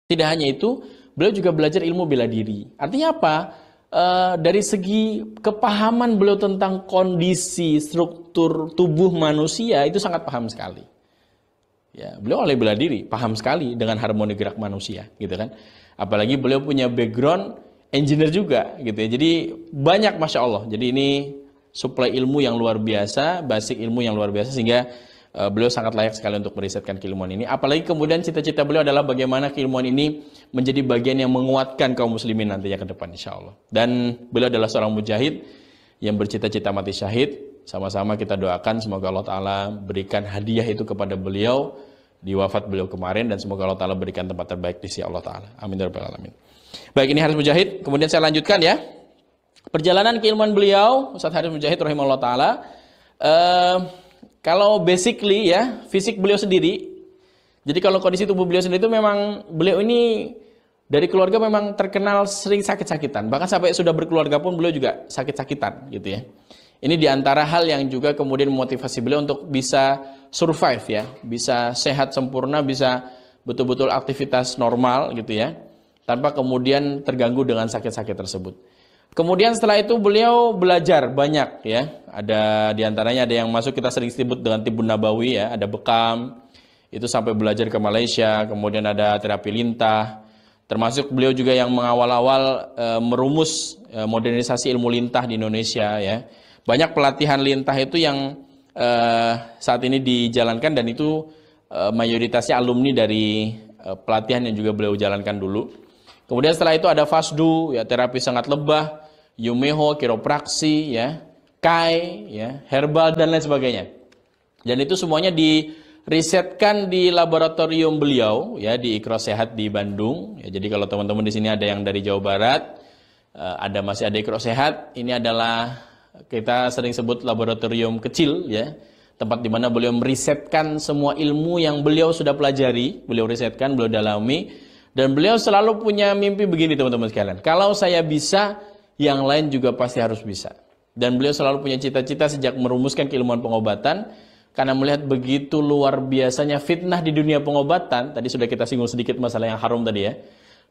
Tidak hanya itu, beliau juga belajar ilmu bela diri. Artinya apa? Dari segi kepahaman beliau tentang kondisi struktur tubuh manusia itu sangat paham sekali. Ya, beliau ahli bela diri, paham sekali dengan harmoni gerak manusia, gitu kan. Apalagi beliau punya background engineer juga, gitu ya. Jadi banyak, masya Allah. Jadi ini suplai ilmu yang luar biasa, basic ilmu yang luar biasa, sehingga beliau sangat layak sekali untuk merisetkan keilmuan ini. Apalagi kemudian cita-cita beliau adalah bagaimana keilmuan ini menjadi bagian yang menguatkan kaum muslimin nantinya ke depan, insya Allah. Dan beliau adalah seorang mujahid yang bercita-cita mati syahid. Sama-sama kita doakan semoga Allah Ta'ala berikan hadiah itu kepada beliau di wafat beliau kemarin, dan semoga Allah Ta'ala berikan tempat terbaik di sisi Allah Ta'ala. Amin ya rabbal alamin. Baik, ini Haris Mujahid. Kemudian saya lanjutkan ya. Perjalanan keilmuan beliau, Ustaz Haris Mujahid rahimahullah ta'ala. Kalau basically ya, fisik beliau sendiri. Jadi kalau kondisi tubuh beliau sendiri itu memang beliau ini dari keluarga memang terkenal sering sakit-sakitan. Bahkan sampai sudah berkeluarga pun beliau juga sakit-sakitan gitu ya. Ini diantara hal yang juga kemudian memotivasi beliau untuk bisa survive ya. Bisa sehat sempurna, bisa betul-betul aktivitas normal gitu ya. Tanpa kemudian terganggu dengan sakit-sakit tersebut. Kemudian setelah itu beliau belajar banyak ya. Ada diantaranya ada yang masuk kita sering sebut dengan Tibbun Nabawi ya. Ada bekam, itu sampai belajar ke Malaysia. Kemudian ada terapi lintah. Termasuk beliau juga yang mengawal-awal merumus modernisasi ilmu lintah di Indonesia ya. Banyak pelatihan lintah itu yang saat ini dijalankan, dan itu mayoritasnya alumni dari pelatihan yang juga beliau jalankan dulu. Kemudian setelah itu ada Fasdu ya, terapi sangat lebah, Yumeho, kiropraksi ya, Kai ya, herbal dan lain sebagainya. Dan itu semuanya dirisetkan di laboratorium beliau ya, di Ikro Sehat di Bandung ya. Jadi kalau teman-teman di sini ada yang dari Jawa Barat, masih ada Ikro Sehat, ini adalah kita sering sebut laboratorium kecil ya, tempat di mana beliau merisetkan semua ilmu yang beliau sudah pelajari, beliau risetkan, beliau dalami. Dan beliau selalu punya mimpi begini teman-teman sekalian. Kalau saya bisa, yang lain juga pasti harus bisa. Dan beliau selalu punya cita-cita sejak merumuskan keilmuan pengobatan. Karena melihat begitu luar biasanya fitnah di dunia pengobatan. Tadi sudah kita singgung sedikit masalah yang haram tadi ya.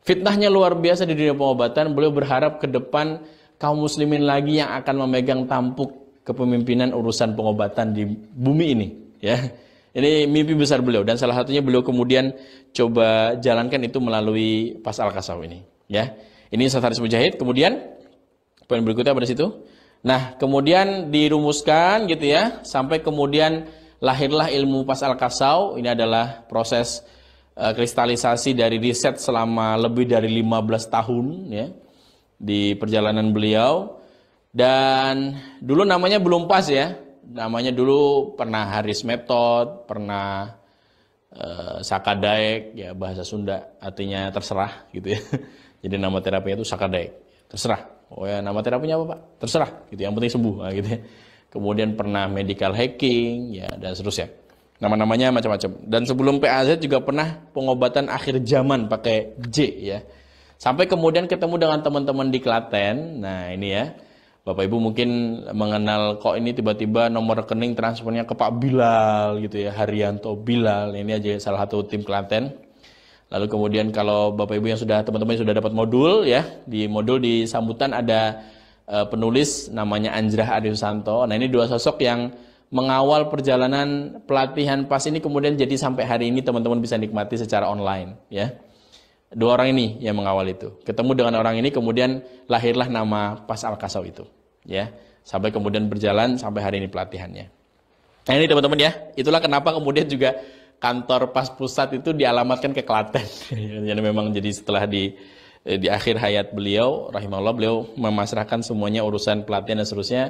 Fitnahnya luar biasa di dunia pengobatan. Beliau berharap ke depan kaum muslimin lagi yang akan memegang tampuk kepemimpinan urusan pengobatan di bumi ini. Ya. Ini mimpi besar beliau, dan salah satunya beliau kemudian coba jalankan itu melalui Pas Al-Kasaw ini. Ya, ini Ustaz Haris Mujahid. Kemudian poin berikutnya pada situ. Nah, kemudian dirumuskan gitu ya, sampai kemudian lahirlah ilmu Pas Al-Kasaw. Ini adalah proses kristalisasi dari riset selama lebih dari 15 tahun ya di perjalanan beliau. Dan dulu namanya belum pas ya. Namanya dulu pernah Haris Method, pernah Sakadaek, ya bahasa Sunda, artinya terserah gitu ya. Jadi nama terapinya itu Sakadaek, terserah. Oh ya, nama terapinya apa Pak? Terserah, gitu. Yang penting sembuh, nah, gitu ya. Kemudian pernah medical hacking, ya dan seterusnya. Nama-namanya macam-macam. Dan sebelum PAZ juga pernah pengobatan akhir zaman pakai J ya. Sampai kemudian ketemu dengan teman-teman di Klaten. Nah ini ya. Bapak Ibu mungkin mengenal kok ini tiba-tiba nomor rekening transfernya ke Pak Bilal gitu ya, Haryanto Bilal. Ini aja salah satu tim Klaten. Lalu kemudian kalau Bapak Ibu yang sudah teman-teman sudah dapat modul ya, di modul di sambutan ada penulis namanya Anjrah Adisusanto. Nah, ini dua sosok yang mengawal perjalanan pelatihan PAS ini kemudian jadi sampai hari ini teman-teman bisa nikmati secara online ya. Dua orang ini yang mengawal itu. Ketemu dengan orang ini kemudian lahirlah nama Pas Al-Kasaw itu. Ya, sampai kemudian berjalan sampai hari ini pelatihannya. Nah ini teman-teman ya, itulah kenapa kemudian juga kantor PAS Pusat itu dialamatkan ke Klaten. Jadi memang jadi setelah di akhir hayat beliau, rahimahullah, beliau memasrahkan semuanya urusan pelatihan dan seterusnya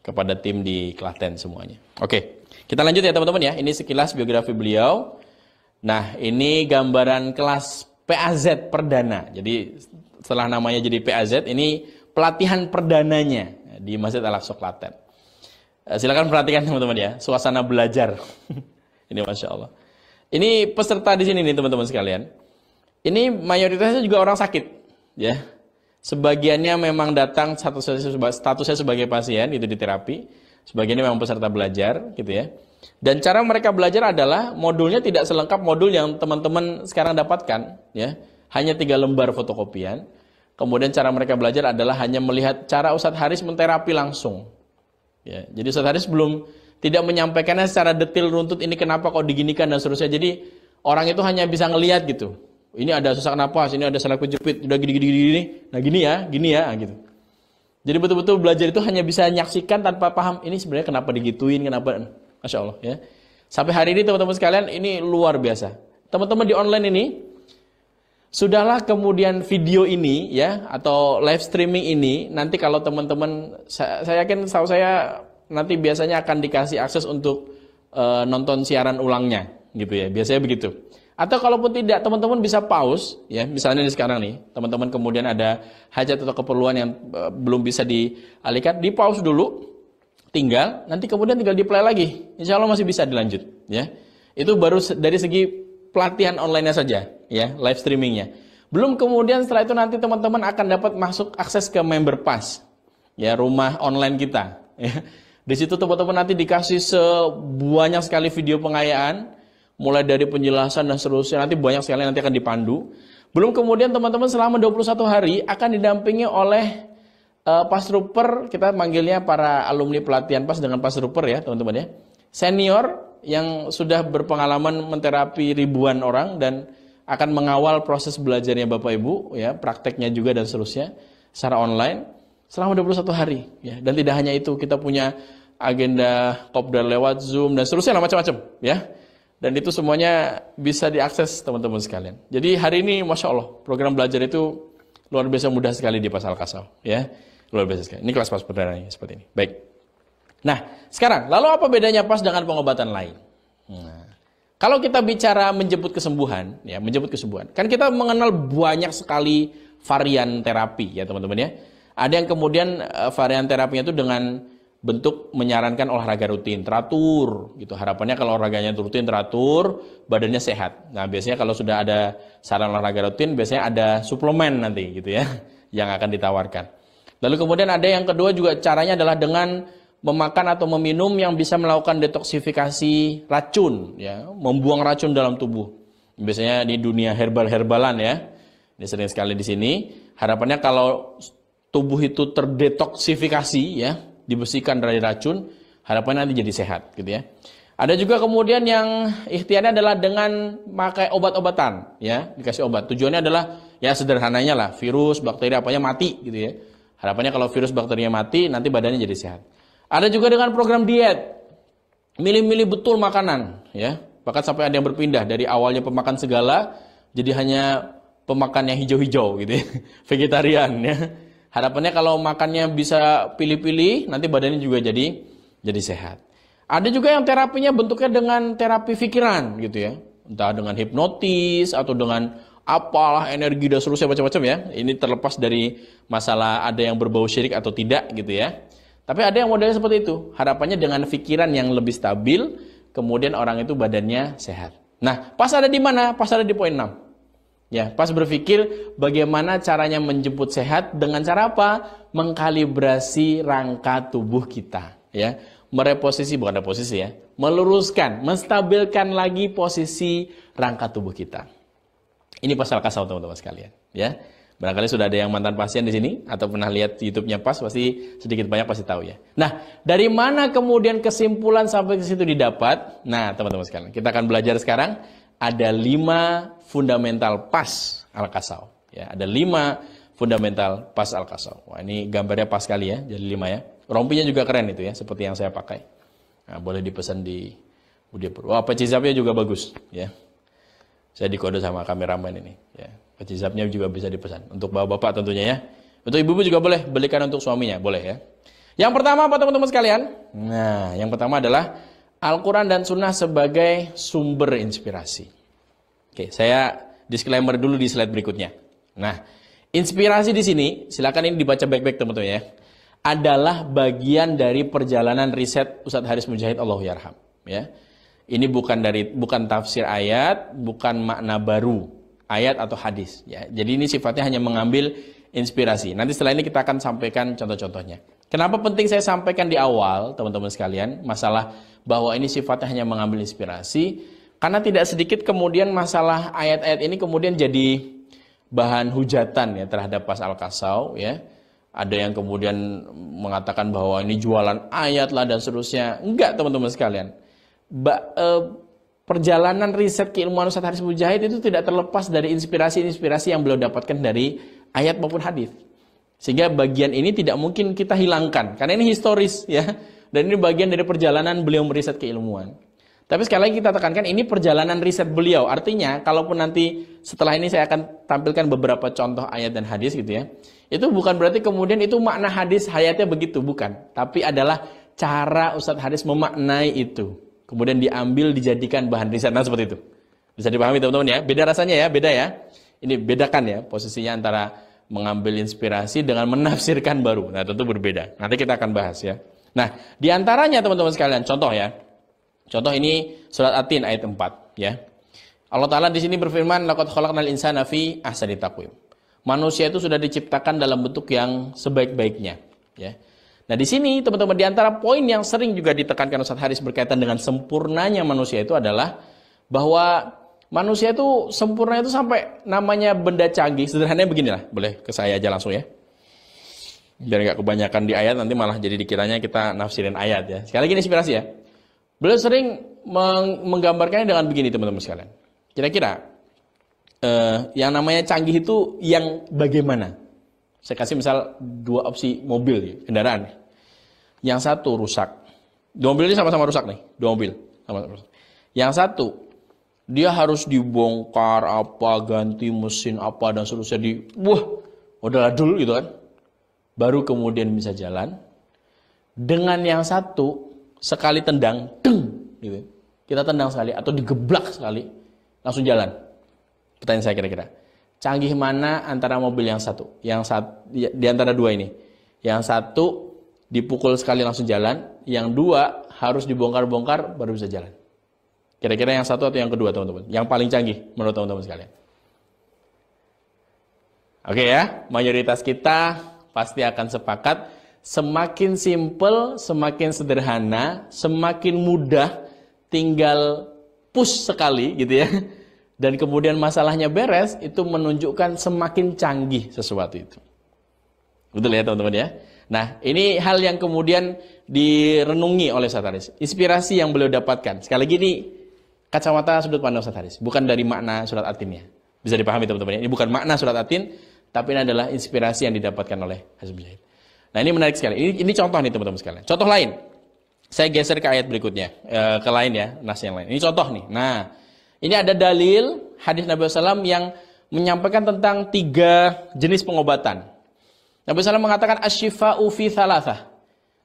kepada tim di Klaten semuanya. Oke, kita lanjut ya teman-teman ya. Ini sekilas biografi beliau. Nah ini gambaran kelas PAZ perdana. Jadi setelah namanya jadi PAZ, ini pelatihan perdananya di Masjid Al-Aqsa Klaten. Silakan perhatikan teman-teman ya, suasana belajar. Ini Masya Allah. Ini peserta di sini nih teman-teman sekalian. Ini mayoritasnya juga orang sakit, ya. Sebagiannya memang datang statusnya sebagai pasien, itu di terapi. Sebagiannya memang peserta belajar, gitu ya. Dan cara mereka belajar adalah modulnya tidak selengkap modul yang teman-teman sekarang dapatkan, ya. hanya 3 lembar fotokopian. Kemudian cara mereka belajar adalah hanya melihat cara Ustadz Haris menterapi langsung. Ya, jadi Ustadz Haris tidak menyampaikannya secara detail runtut ini kenapa kok diginikan dan seterusnya. Jadi orang itu hanya bisa ngelihat gitu. Ini ada sesak napas, ini ada salah kejepit, udah gini. Nah gini ya, gitu. Jadi betul-betul belajar itu hanya bisa nyaksikan tanpa paham ini sebenarnya kenapa digituin, kenapa. Masya Allah ya. Sampai hari ini teman-teman sekalian ini luar biasa. Teman-teman di online ini, sudahlah kemudian video ini ya, atau live streaming ini, nanti kalau teman-teman, saya yakin tahu saya nanti biasanya akan dikasih akses untuk nonton siaran ulangnya gitu ya, biasanya begitu. Atau kalaupun tidak, teman-teman bisa pause ya, misalnya sekarang nih, teman-teman kemudian ada hajat atau keperluan yang belum bisa dialihkan, di pause dulu, nanti kemudian tinggal di play lagi, insya Allah masih bisa dilanjut ya. Itu baru dari segi pelatihan online-nya saja ya, live streamingnya. Belum kemudian setelah itu nanti teman-teman akan dapat masuk akses ke member pass ya, rumah online kita ya. Di situ teman-teman nanti dikasih sebanyak sekali video pengayaan, mulai dari penjelasan dan seterusnya, nanti banyak sekali nanti akan dipandu. Belum kemudian teman-teman selama 21 hari akan didampingi oleh Pastrooper, kita manggilnya para alumni pelatihan PAS dengan Pastrooper ya teman-teman ya. Senior yang sudah berpengalaman menterapi ribuan orang dan akan mengawal proses belajarnya Bapak Ibu ya, prakteknya juga dan seterusnya secara online selama 21 hari ya. Dan tidak hanya itu, kita punya agenda kopdar lewat Zoom dan seterusnya lah, macam-macam ya. Dan itu semuanya bisa diakses teman-teman sekalian. Jadi hari ini Masya Allah, program belajar itu luar biasa mudah sekali di PAS Al-Kasau ya. Luar biasa sekali. Ini kelas PAS perdananya seperti ini. Baik. Nah, sekarang lalu apa bedanya PAS dengan pengobatan lain? Nah, kalau kita bicara menjemput kesembuhan, ya, menjemput kesembuhan. Kan kita mengenal banyak sekali varian terapi ya, teman-teman ya. Ada yang kemudian varian terapinya itu dengan bentuk menyarankan olahraga rutin, teratur gitu. Harapannya kalau olahraganya rutin, teratur, badannya sehat. Nah, biasanya kalau sudah ada saran olahraga rutin, biasanya ada suplemen nanti gitu ya, yang akan ditawarkan. Lalu kemudian ada yang kedua juga, caranya adalah dengan memakan atau meminum yang bisa melakukan detoksifikasi racun ya, membuang racun dalam tubuh. Biasanya di dunia herbal-herbalan ya. Ini sering sekali di sini. Harapannya kalau tubuh itu terdetoksifikasi ya, dibersihkan dari racun, harapannya nanti jadi sehat gitu ya. Ada juga kemudian yang ikhtiarnya adalah dengan pakai obat-obatan ya, dikasih obat. Tujuannya adalah ya sederhananya lah, virus, bakteri apanya mati gitu ya. Harapannya kalau virus bakterinya mati, nanti badannya jadi sehat. Ada juga dengan program diet, milih-milih betul makanan ya. Bahkan sampai ada yang berpindah dari awalnya pemakan segala jadi hanya pemakan yang hijau-hijau gitu ya, vegetarian ya. Harapannya kalau makannya bisa pilih-pilih, nanti badannya juga jadi sehat. Ada juga yang terapinya bentuknya dengan terapi pikiran gitu ya. Entah dengan hipnotis atau dengan apalah energi dan seterusnya macam-macam ya. Ini terlepas dari masalah ada yang berbau syirik atau tidak gitu ya. Tapi ada yang modelnya seperti itu. Harapannya dengan pikiran yang lebih stabil, kemudian orang itu badannya sehat. Nah, pas ada di mana? Pas ada di poin 6. Ya, pas berpikir bagaimana caranya menjemput sehat dengan cara apa? Mengkalibrasi rangka tubuh kita, ya. Mereposisi, bukan reposisi ya. Meluruskan, menstabilkan lagi posisi rangka tubuh kita. Ini pasal kasau teman-teman sekalian, ya. Barangkali sudah ada yang mantan pasien di sini atau pernah lihat YouTube-nya PAS, pasti sedikit banyak pasti tahu ya. Nah, dari mana kemudian kesimpulan sampai ke situ didapat? Nah, teman-teman sekalian, kita akan belajar sekarang. Ada 5 fundamental PAS Al-Kasau. Ya, ada 5 fundamental PAS Al-Kasau. Wah, ini gambarnya pas sekali ya, jadi 5 ya. Rompinya juga keren itu ya, seperti yang saya pakai. Nah, boleh dipesan di Budiapur. Wah, pecizapnya juga bagus ya. Saya dikode sama kameramen ini ya. Pecizapnya juga bisa dipesan untuk bapak-bapak tentunya ya. Untuk ibu-ibu juga boleh, belikan untuk suaminya, boleh ya. Yang pertama apa teman-teman sekalian? Nah, yang pertama adalah Al-Quran dan Sunnah sebagai sumber inspirasi. Oke, saya disclaimer dulu di slide berikutnya. Nah, inspirasi di sini, silakan ini dibaca baik-baik teman-teman ya, adalah bagian dari perjalanan riset Ustadz Haris Mujahid Allahyarham. Ya, ini bukan tafsir ayat, bukan makna baru ayat atau hadis. Ya, jadi ini sifatnya hanya mengambil inspirasi. Nanti setelah ini kita akan sampaikan contoh-contohnya. Kenapa penting saya sampaikan di awal, teman-teman sekalian, masalah bahwa ini sifatnya hanya mengambil inspirasi, karena tidak sedikit kemudian masalah ayat-ayat ini kemudian jadi bahan hujatan ya terhadap pas Al-Kasau ya. Ada yang kemudian mengatakan bahwa ini jualan ayat lah dan seterusnya. Enggak, teman-teman sekalian. Perjalanan riset keilmuan Ustaz Haris Mujahid itu tidak terlepas dari inspirasi-inspirasi yang beliau dapatkan dari ayat maupun hadis. Sehingga bagian ini tidak mungkin kita hilangkan karena ini historis ya. Dan ini bagian dari perjalanan beliau meriset keilmuan. Tapi sekali lagi kita tekankan ini perjalanan riset beliau. Artinya kalaupun nanti setelah ini saya akan tampilkan beberapa contoh ayat dan hadis gitu ya. Itu bukan berarti kemudian itu makna hadis hayatnya begitu, bukan. Tapi adalah cara Ustadz Haris memaknai itu. Kemudian diambil dijadikan bahan riset. Nah seperti itu. Bisa dipahami teman-teman ya. Beda rasanya ya, beda ya. Ini bedakan ya posisinya antara mengambil inspirasi dengan menafsirkan baru. Nah tentu berbeda. Nanti kita akan bahas ya. Nah diantaranya teman-teman sekalian contoh ya. Contoh ini surat At-Tin ayat 4 ya. Allah Ta'ala di sini berfirman, laqad khalaqnal insana fi ahsani taqwim. Manusia itu sudah diciptakan dalam bentuk yang sebaik-baiknya ya. Nah di sini teman-teman di antara poin yang sering juga ditekankan Ustaz Haris berkaitan dengan sempurnanya manusia itu adalah bahwa manusia itu sempurna itu sampai namanya benda canggih. Sederhananya beginilah, boleh ke saya aja langsung ya. Biar nggak kebanyakan di ayat nanti malah jadi dikiranya kita nafsirin ayat ya. Sekali lagi inspirasi ya. Beliau sering menggambarkannya dengan begini teman-teman sekalian. Kira-kira yang namanya canggih itu yang bagaimana? Saya kasih misal dua opsi mobil ya, kendaraan. Yang satu rusak. Dua mobil ini sama-sama rusak nih, dua mobil sama-sama rusak. Yang satu dia harus dibongkar apa, ganti mesin apa dan seterusnya udah dulu gitu kan. Baru kemudian bisa jalan. Dengan yang satu sekali tendang, gitu. Kita tendang sekali atau digeblak sekali, langsung jalan. Pertanyaan saya kira-kira, canggih mana antara mobil yang satu? Yang satu di antara dua ini. Yang satu dipukul sekali langsung jalan, yang dua harus dibongkar-bongkar baru bisa jalan. Kira-kira yang satu atau yang kedua teman-teman? Yang paling canggih menurut teman-teman sekalian. Oke ya, mayoritas kita pasti akan sepakat. Semakin simple, semakin sederhana, semakin mudah, tinggal push sekali gitu ya. Dan kemudian masalahnya beres, itu menunjukkan semakin canggih sesuatu itu. Betul ya teman-teman ya. Nah ini hal yang kemudian direnungi oleh Ustaz Haris. Inspirasi yang beliau dapatkan. Sekali lagi ini kacamata sudut pandang Ustaz Haris. Bukan dari makna surat At-Tin ya. Bisa dipahami teman-teman ya. Ini bukan makna surat At-Tin, tapi ini adalah inspirasi yang didapatkan oleh Haris Mujahid. Nah ini menarik sekali. Ini contoh nih teman-teman sekalian. Contoh lain. Saya geser ke ayat berikutnya. Ke lain ya. Nas yang lain. Ini contoh nih. Nah. Ini ada dalil hadis Nabi SAW yang menyampaikan tentang 3 jenis pengobatan. Nabi SAW mengatakan asyifa'u fi thalathah.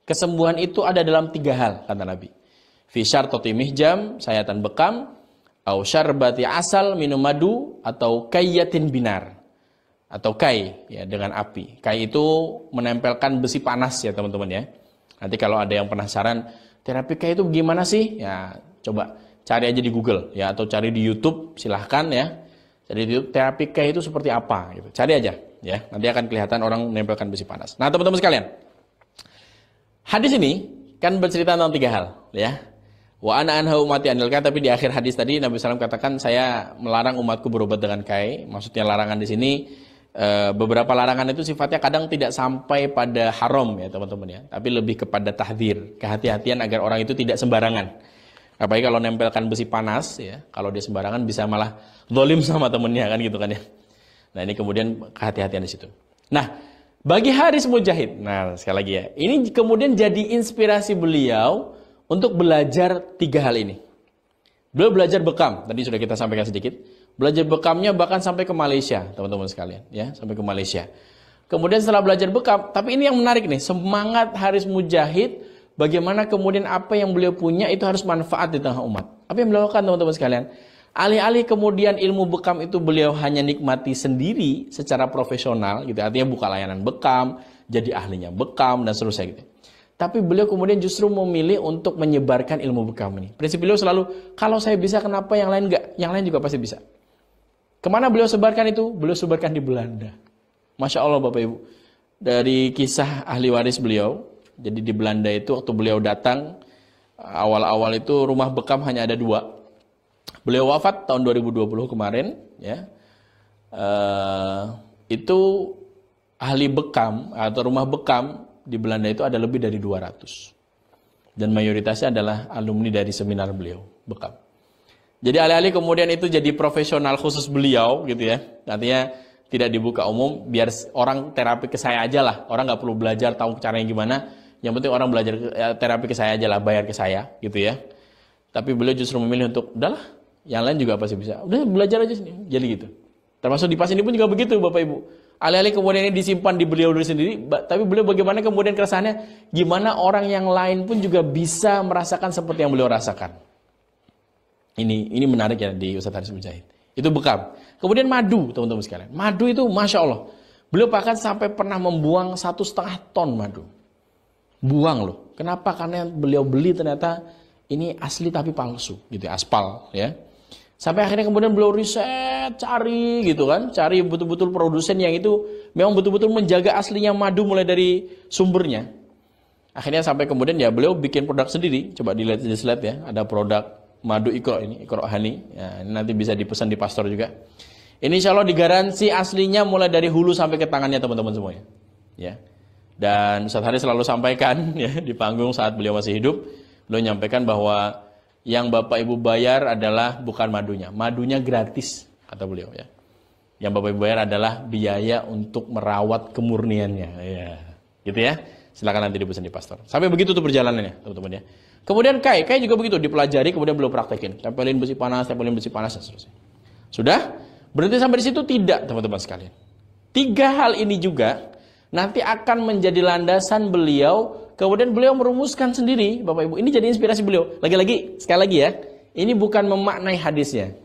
Kesembuhan itu ada dalam 3 hal. Kata Nabi. Fi syartoti mihjam. Sayatan bekam. Au syarbati asal minum madu. Atau kayyatin binar. Atau kai ya dengan api. Kai itu menempelkan besi panas ya teman-teman ya. Nanti kalau ada yang penasaran terapi kai itu gimana sih? Ya coba cari aja di Google ya atau cari di YouTube silahkan ya. Jadi di YouTube terapi kai itu seperti apa gitu. Cari aja ya. Nanti akan kelihatan orang menempelkan besi panas. Nah teman-teman sekalian, hadis ini kan bercerita tentang 3 hal ya. Wa ana anha umati anil kai, tapi di akhir hadis tadi Nabi SAW katakan saya melarang umatku berobat dengan kai. Maksudnya larangan di sini beberapa larangan itu sifatnya kadang tidak sampai pada haram ya teman-teman ya, tapi lebih kepada tahdzir, kehati-hatian agar orang itu tidak sembarangan. Apalagi kalau nempelkan besi panas ya, kalau dia sembarangan bisa malah zalim sama temennya kan gitu kan ya. Nah ini kemudian kehati-hatian di situ. Nah bagi Haris Mujahid, nah sekali lagi ya, ini kemudian jadi inspirasi beliau untuk belajar 3 hal ini. Beliau belajar bekam, tadi sudah kita sampaikan sedikit. Belajar bekamnya bahkan sampai ke Malaysia, teman-teman sekalian, ya, sampai ke Malaysia. Kemudian setelah belajar bekam, tapi ini yang menarik nih, semangat Haris Mujahid, bagaimana kemudian apa yang beliau punya itu harus manfaat di tengah umat. Apa yang beliau lakukan teman-teman sekalian? Alih-alih kemudian ilmu bekam itu beliau hanya nikmati sendiri secara profesional, gitu. Artinya buka layanan bekam, jadi ahlinya bekam dan seterusnya gitu. Tapi beliau kemudian justru memilih untuk menyebarkan ilmu bekam ini. Prinsip beliau selalu, kalau saya bisa kenapa yang lain enggak? Yang lain juga pasti bisa. Kemana beliau sebarkan itu? Beliau sebarkan di Belanda. Masya Allah Bapak Ibu. Dari kisah ahli waris beliau, jadi di Belanda itu waktu beliau datang, awal-awal itu rumah bekam hanya ada 2. Beliau wafat tahun 2020 kemarin, ya. itu ahli bekam atau rumah bekam di Belanda itu ada lebih dari 200. Dan mayoritasnya adalah alumni dari seminar beliau, bekam. Jadi alih-alih kemudian itu jadi profesional khusus beliau gitu ya. Artinya tidak dibuka umum, biar orang terapi ke saya aja lah. Orang nggak perlu belajar tahu caranya gimana. Yang penting orang belajar terapi ke saya aja lah, bayar ke saya gitu ya. Tapi beliau justru memilih untuk, udahlah, yang lain juga pasti bisa. Udah belajar aja sendiri. Jadi gitu. Termasuk di pas ini pun juga begitu Bapak Ibu. Alih-alih kemudian ini disimpan di beliau sendiri, tapi beliau bagaimana kemudian keresahannya, gimana orang yang lain pun juga bisa merasakan seperti yang beliau rasakan. Ini menarik ya di Ustadz Haris Mujahid. Itu bekam. Kemudian madu, teman-teman sekalian. Madu itu Masya Allah. Beliau bahkan sampai pernah membuang 1,5 ton madu. Buang loh. Kenapa? Karena beliau beli ternyata ini asli tapi palsu, gitu ya, aspal ya. Sampai akhirnya kemudian beliau riset, cari gitu kan, cari betul-betul produsen yang itu memang betul-betul menjaga aslinya madu mulai dari sumbernya. Akhirnya sampai kemudian ya beliau bikin produk sendiri. Coba dilihat di slide ya, ada produk madu Iqra ini, Iqra Honey. Ya, ini nanti bisa dipesan di pastor juga. Ini insya Allah digaransi aslinya mulai dari hulu sampai ke tangannya teman-teman semuanya. Ya. Dan Ustadz Haris selalu sampaikan ya di panggung saat beliau masih hidup, beliau nyampaikan bahwa yang Bapak Ibu bayar adalah bukan madunya. Madunya gratis, kata beliau ya. Yang Bapak Ibu bayar adalah biaya untuk merawat kemurniannya. Ya. Gitu ya. Silakan nanti dipesan di pastor. Sampai begitu tuh perjalanannya, teman-teman ya. Kemudian kai juga begitu, dipelajari kemudian beliau praktekin. Tempelin besi panas, dan seterusnya. Sudah? Berhenti sampai di situ? Tidak, teman-teman sekalian. 3 hal ini juga nanti akan menjadi landasan beliau. Kemudian beliau merumuskan sendiri, Bapak Ibu. Ini jadi inspirasi beliau. Lagi-lagi, sekali lagi ya. Ini bukan memaknai hadisnya.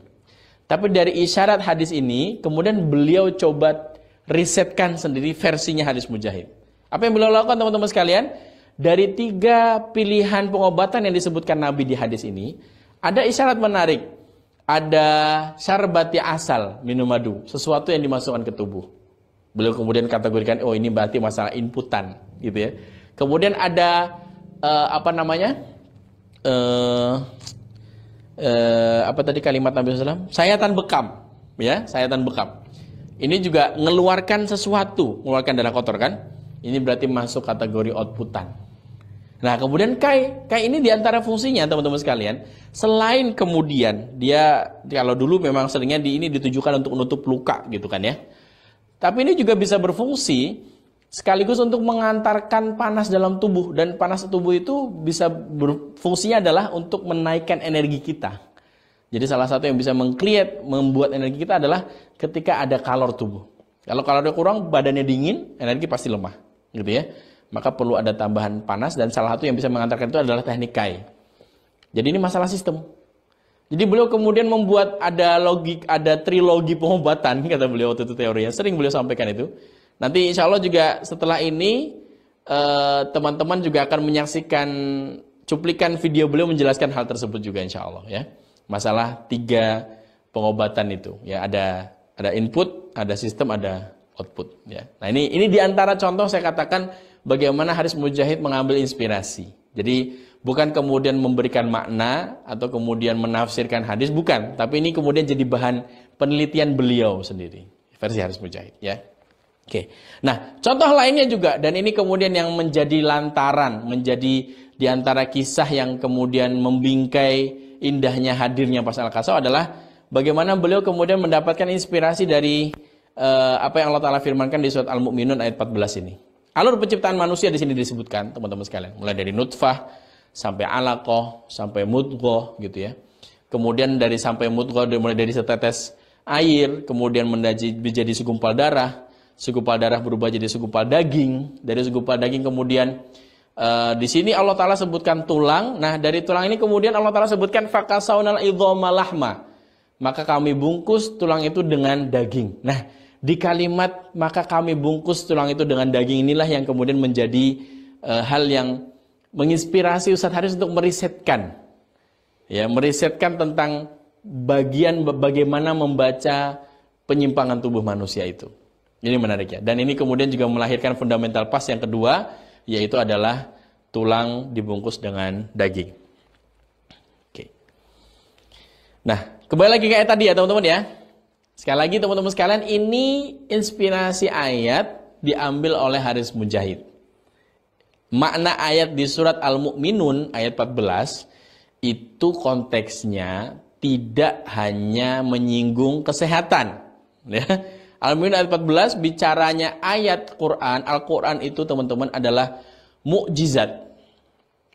Tapi dari isyarat hadis ini, kemudian beliau coba risetkan sendiri versinya hadis Mujahid. Apa yang beliau lakukan teman-teman sekalian? Dari 3 pilihan pengobatan yang disebutkan Nabi di hadis ini, ada isyarat menarik. Ada syarbati asal, minum madu. Sesuatu yang dimasukkan ke tubuh. Beliau kemudian kategorikan, oh ini berarti masalah inputan. Gitu ya. Kemudian ada apa tadi kalimat Nabi SAW? Sayatan bekam, ya, sayatan bekam. Ini juga mengeluarkan sesuatu, mengeluarkan darah kotor kan? Ini berarti masuk kategori outputan. Nah, kemudian kai ini diantara fungsinya teman-teman sekalian, selain kemudian dia kalau dulu memang seringnya ini ditujukan untuk menutup luka gitu kan ya. Tapi ini juga bisa berfungsi sekaligus untuk mengantarkan panas dalam tubuh. Dan panas tubuh itu bisa berfungsinya adalah untuk menaikkan energi kita. Jadi salah satu yang bisa membuat energi kita adalah ketika ada kalor tubuh. Kalau kalornya kurang, badannya dingin, energi pasti lemah, gitu ya. Maka perlu ada tambahan panas, dan salah satu yang bisa mengantarkan itu adalah teknik kai. Jadi ini masalah sistem. Jadi beliau kemudian membuat ada trilogi pengobatan, kata beliau waktu itu teorinya. Sering beliau sampaikan itu. Nanti insya Allah juga setelah ini teman-teman juga akan menyaksikan cuplikan video beliau menjelaskan hal tersebut juga insya Allah ya. Masalah 3 pengobatan itu ya, ada input, ada sistem, ada output ya. Nah ini diantara contoh saya katakan bagaimana Haris Mujahid mengambil inspirasi. Jadi bukan kemudian memberikan makna atau kemudian menafsirkan hadis, bukan. Tapi ini kemudian jadi bahan penelitian beliau sendiri versi Haris Mujahid ya. Oke. Nah, contoh lainnya juga, dan ini kemudian yang menjadi lantaran, menjadi diantara kisah yang kemudian membingkai indahnya hadirnya pas Al-Qasau adalah bagaimana beliau kemudian mendapatkan inspirasi dari apa yang Allah Ta'ala firmankan di surat Al-Mu'minun ayat 14 ini. Alur penciptaan manusia di sini disebutkan, teman-teman sekalian. Mulai dari nutfah, sampai alaqah, sampai mudghah, gitu ya. Kemudian dari sampai mudghah, mulai dari setetes air, kemudian menjadi segumpal darah. Segumpal darah berubah jadi segumpal daging. Dari segumpal daging kemudian di sini Allah Ta'ala sebutkan tulang. Nah dari tulang ini kemudian Allah Ta'ala sebutkan fakasaunal idhoma lahma. Maka kami bungkus tulang itu dengan daging. Nah di kalimat maka kami bungkus tulang itu dengan daging inilah yang kemudian menjadi hal yang menginspirasi Ustadz Haris untuk merisetkan. Ya, merisetkan tentang bagaimana membaca penyimpangan tubuh manusia itu. Ini menarik ya. Dan ini kemudian juga melahirkan fundamental pas yang kedua, yaitu adalah tulang dibungkus dengan daging. Oke. Nah, kembali lagi kayak tadi ya teman-teman ya. Sekali lagi teman-teman sekalian, ini inspirasi ayat diambil oleh Haris Mujahid. Makna ayat di surat Al-Mu'minun ayat 14 itu konteksnya tidak hanya menyinggung kesehatan. Ya. Al-Mu'minun ayat 14 bicaranya ayat Quran, Al-Quran itu teman-teman adalah mukjizat.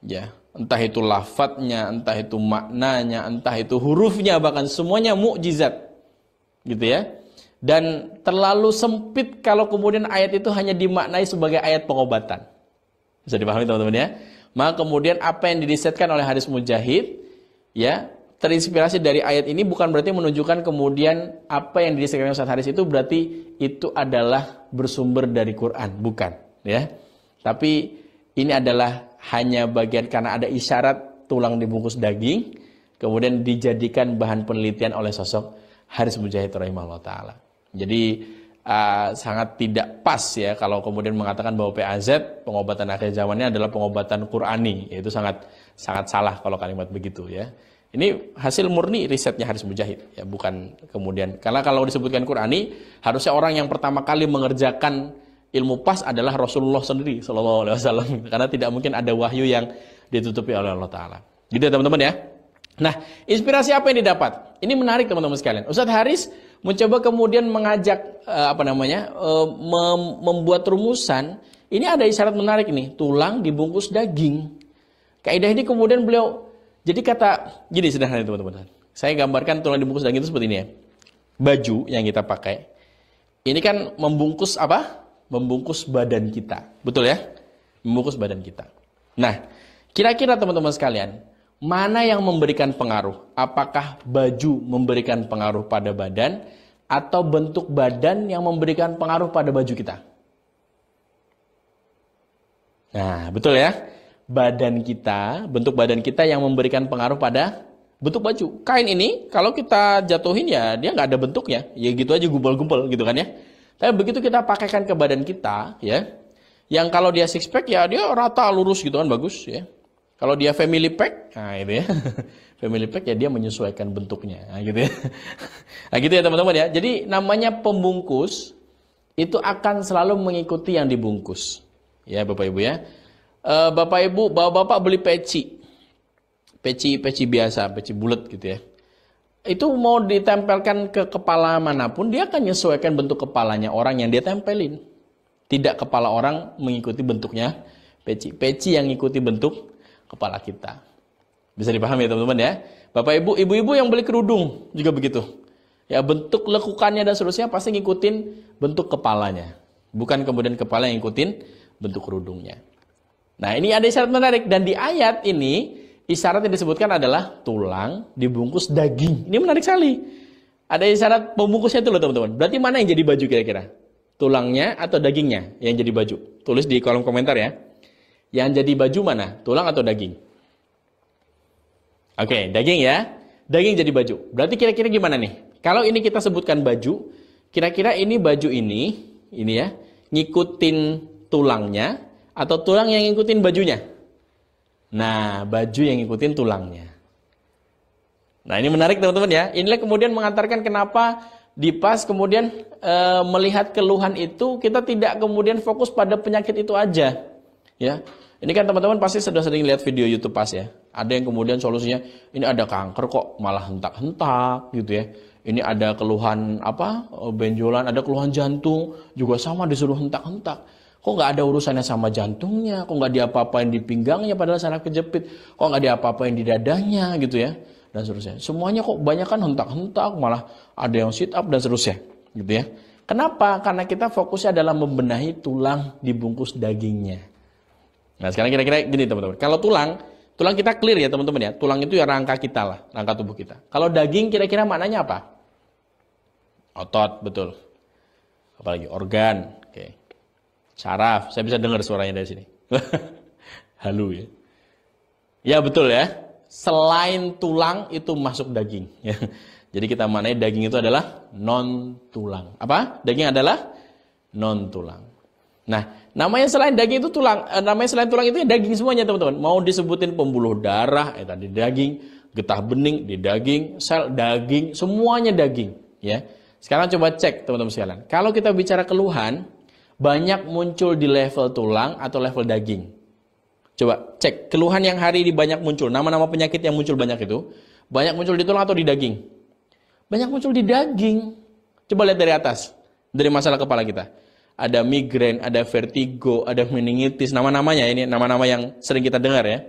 Ya, entah itu lafadznya, entah itu maknanya, entah itu hurufnya, bahkan semuanya mukjizat. Gitu ya. Dan terlalu sempit kalau kemudian ayat itu hanya dimaknai sebagai ayat pengobatan. Bisa dipahami teman-teman ya. Maka kemudian apa yang dirisetkan oleh Haris Mujahid, ya, terinspirasi dari ayat ini bukan berarti menunjukkan kemudian apa yang dirisetkan oleh Ustaz Haris itu berarti itu adalah bersumber dari Quran, bukan, ya. Tapi ini adalah hanya bagian karena ada isyarat tulang dibungkus daging, kemudian dijadikan bahan penelitian oleh sosok Haris Mujahid rahimahullah ta'ala. Jadi sangat tidak pas ya kalau kemudian mengatakan bahwa PAZ, pengobatan akhir zamannya adalah pengobatan Qurani. Itu sangat salah kalau kalimat begitu ya. Ini hasil murni risetnya Haris Mujahid ya, bukan kemudian. Karena kalau disebutkan Qurani, harusnya orang yang pertama kali mengerjakan ilmu pas adalah Rasulullah sendiri sallallahu alaihi wasallam, karena tidak mungkin ada wahyu yang ditutupi oleh Allah taala. Gitu ya teman-teman ya. Nah, inspirasi apa yang didapat? Ini menarik teman-teman sekalian. Ustaz Haris mencoba kemudian mengajak membuat rumusan. Ini ada isyarat menarik nih, tulang dibungkus daging. Kaidah ini kemudian beliau jadi kata gini sederhana teman-teman. Saya gambarkan tulang dibungkus daging itu seperti ini ya. Baju yang kita pakai. Ini kan membungkus apa? Membungkus badan kita. Betul ya? Membungkus badan kita. Nah, kira-kira teman-teman sekalian, mana yang memberikan pengaruh? Apakah baju memberikan pengaruh pada badan atau bentuk badan yang memberikan pengaruh pada baju kita? Nah, betul ya? Badan kita, bentuk badan kita yang memberikan pengaruh pada bentuk baju. Kain ini kalau kita jatuhin ya dia nggak ada bentuknya. Ya gitu aja gumpal-gumpal gitu kan ya. Tapi begitu kita pakaikan ke badan kita, ya, yang kalau dia six pack ya dia rata lurus gitu kan, bagus ya. Kalau dia family pack, nah itu ya, family pack ya dia menyesuaikan bentuknya, nah gitu ya. Nah gitu ya teman-teman ya. Jadi namanya pembungkus itu akan selalu mengikuti yang dibungkus, ya Bapak Ibu ya. Bapak Ibu, bapak beli peci biasa, peci bulat gitu ya. Itu mau ditempelkan ke kepala manapun, dia akan menyesuaikan bentuk kepalanya orang yang dia tempelin. Tidak kepala orang mengikuti bentuknya peci. Peci yang mengikuti bentuk kepala kita. Bisa dipahami ya teman-teman ya. Bapak Ibu, ibu-ibu yang beli kerudung juga begitu. Ya bentuk lekukannya dan seterusnya pasti ngikutin bentuk kepalanya. Bukan kemudian kepala yang ngikutin bentuk kerudungnya. Nah ini ada isyarat menarik. Dan di ayat ini, isyarat yang disebutkan adalah tulang dibungkus daging. Ini menarik sekali. Ada isyarat pembungkusnya itu loh teman-teman. Berarti mana yang jadi baju kira-kira? Tulangnya atau dagingnya yang jadi baju? Tulis di kolom komentar ya. Yang jadi baju mana? Tulang atau daging? Oke, daging ya. Daging jadi baju. Berarti kira-kira gimana nih? Kalau ini kita sebutkan baju, kira-kira ini baju ini ya, ngikutin tulangnya atau tulang yang ngikutin bajunya? Nah, baju yang ngikutin tulangnya. Nah, ini menarik teman-teman ya. Inilah kemudian mengantarkan kenapa di PAS kemudian melihat keluhan itu, kita tidak kemudian fokus pada penyakit itu aja. Ya. Ini kan teman-teman pasti sudah sering lihat video YouTube PAS ya. Ada yang kemudian solusinya, ini ada kanker kok malah hentak-hentak gitu ya. Ini ada keluhan benjolan, ada keluhan jantung, juga sama disuruh hentak-hentak. Kok nggak ada urusannya sama jantungnya, kok nggak diapa-apain di pinggangnya padahal saraf kejepit, kok nggak diapa-apain di dadanya gitu ya, dan seterusnya. Semuanya kok banyak kan hentak-hentak, malah ada yang sit up dan seterusnya, gitu ya. Kenapa? Karena kita fokusnya adalah membenahi tulang dibungkus dagingnya. Nah sekarang kira-kira gini teman-teman, kalau tulang kita clear ya teman-teman ya, tulang itu ya rangka kita lah, rangka tubuh kita. Kalau daging kira-kira maknanya apa? Otot, betul. Apalagi organ, oke. Saraf, saya bisa dengar suaranya dari sini. Halu ya. Ya betul ya. Selain tulang itu masuk daging. Ya. Jadi kita maknai daging itu adalah non tulang. Apa? Daging adalah non tulang. Nah, namanya selain daging itu tulang. Namanya selain tulang itu ya daging semuanya teman-teman. Mau disebutin pembuluh darah, tadi daging, getah bening di daging, sel daging, semuanya daging. Ya. Sekarang coba cek teman-teman sekalian. Kalau kita bicara keluhan, banyak muncul di level tulang atau level daging. Coba cek keluhan yang hari ini banyak muncul. Nama-nama penyakit yang muncul banyak itu. Banyak muncul di tulang atau di daging? Banyak muncul di daging. Coba lihat dari atas. Dari masalah kepala kita. Ada migrain, ada vertigo, ada meningitis. Nama-namanya ini nama-nama yang sering kita dengar ya.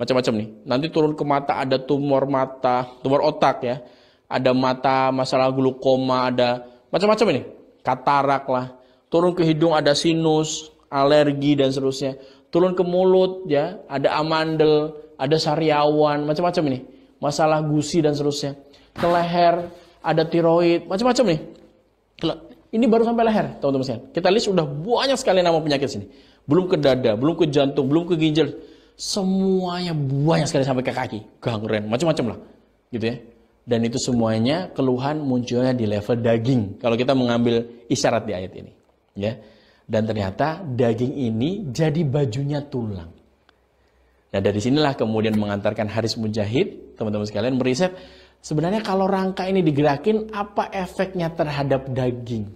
Macam-macam nih. Nanti turun ke mata, ada tumor mata, tumor otak ya. Ada mata, masalah glukoma, ada macam-macam ini. Katarak lah. Turun ke hidung ada sinus, alergi dan seterusnya. Turun ke mulut ya, ada amandel, ada sariawan, macam-macam ini. Masalah gusi dan seterusnya. Ke leher ada tiroid, macam-macam nih. Ini baru sampai leher, teman-teman sekalian. Kita list udah banyak sekali nama penyakit sini. Belum ke dada, belum ke jantung, belum ke ginjal. Semuanya banyak sekali sampai ke kaki, gangren, macam-macam lah. Gitu ya. Dan itu semuanya keluhan munculnya di level daging. Kalau kita mengambil isyarat di ayat ini. Ya. Dan ternyata daging ini jadi bajunya tulang. Nah dari sinilah kemudian mengantarkan Haris Mujahid, teman-teman sekalian meriset, sebenarnya kalau rangka ini digerakin, apa efeknya terhadap daging?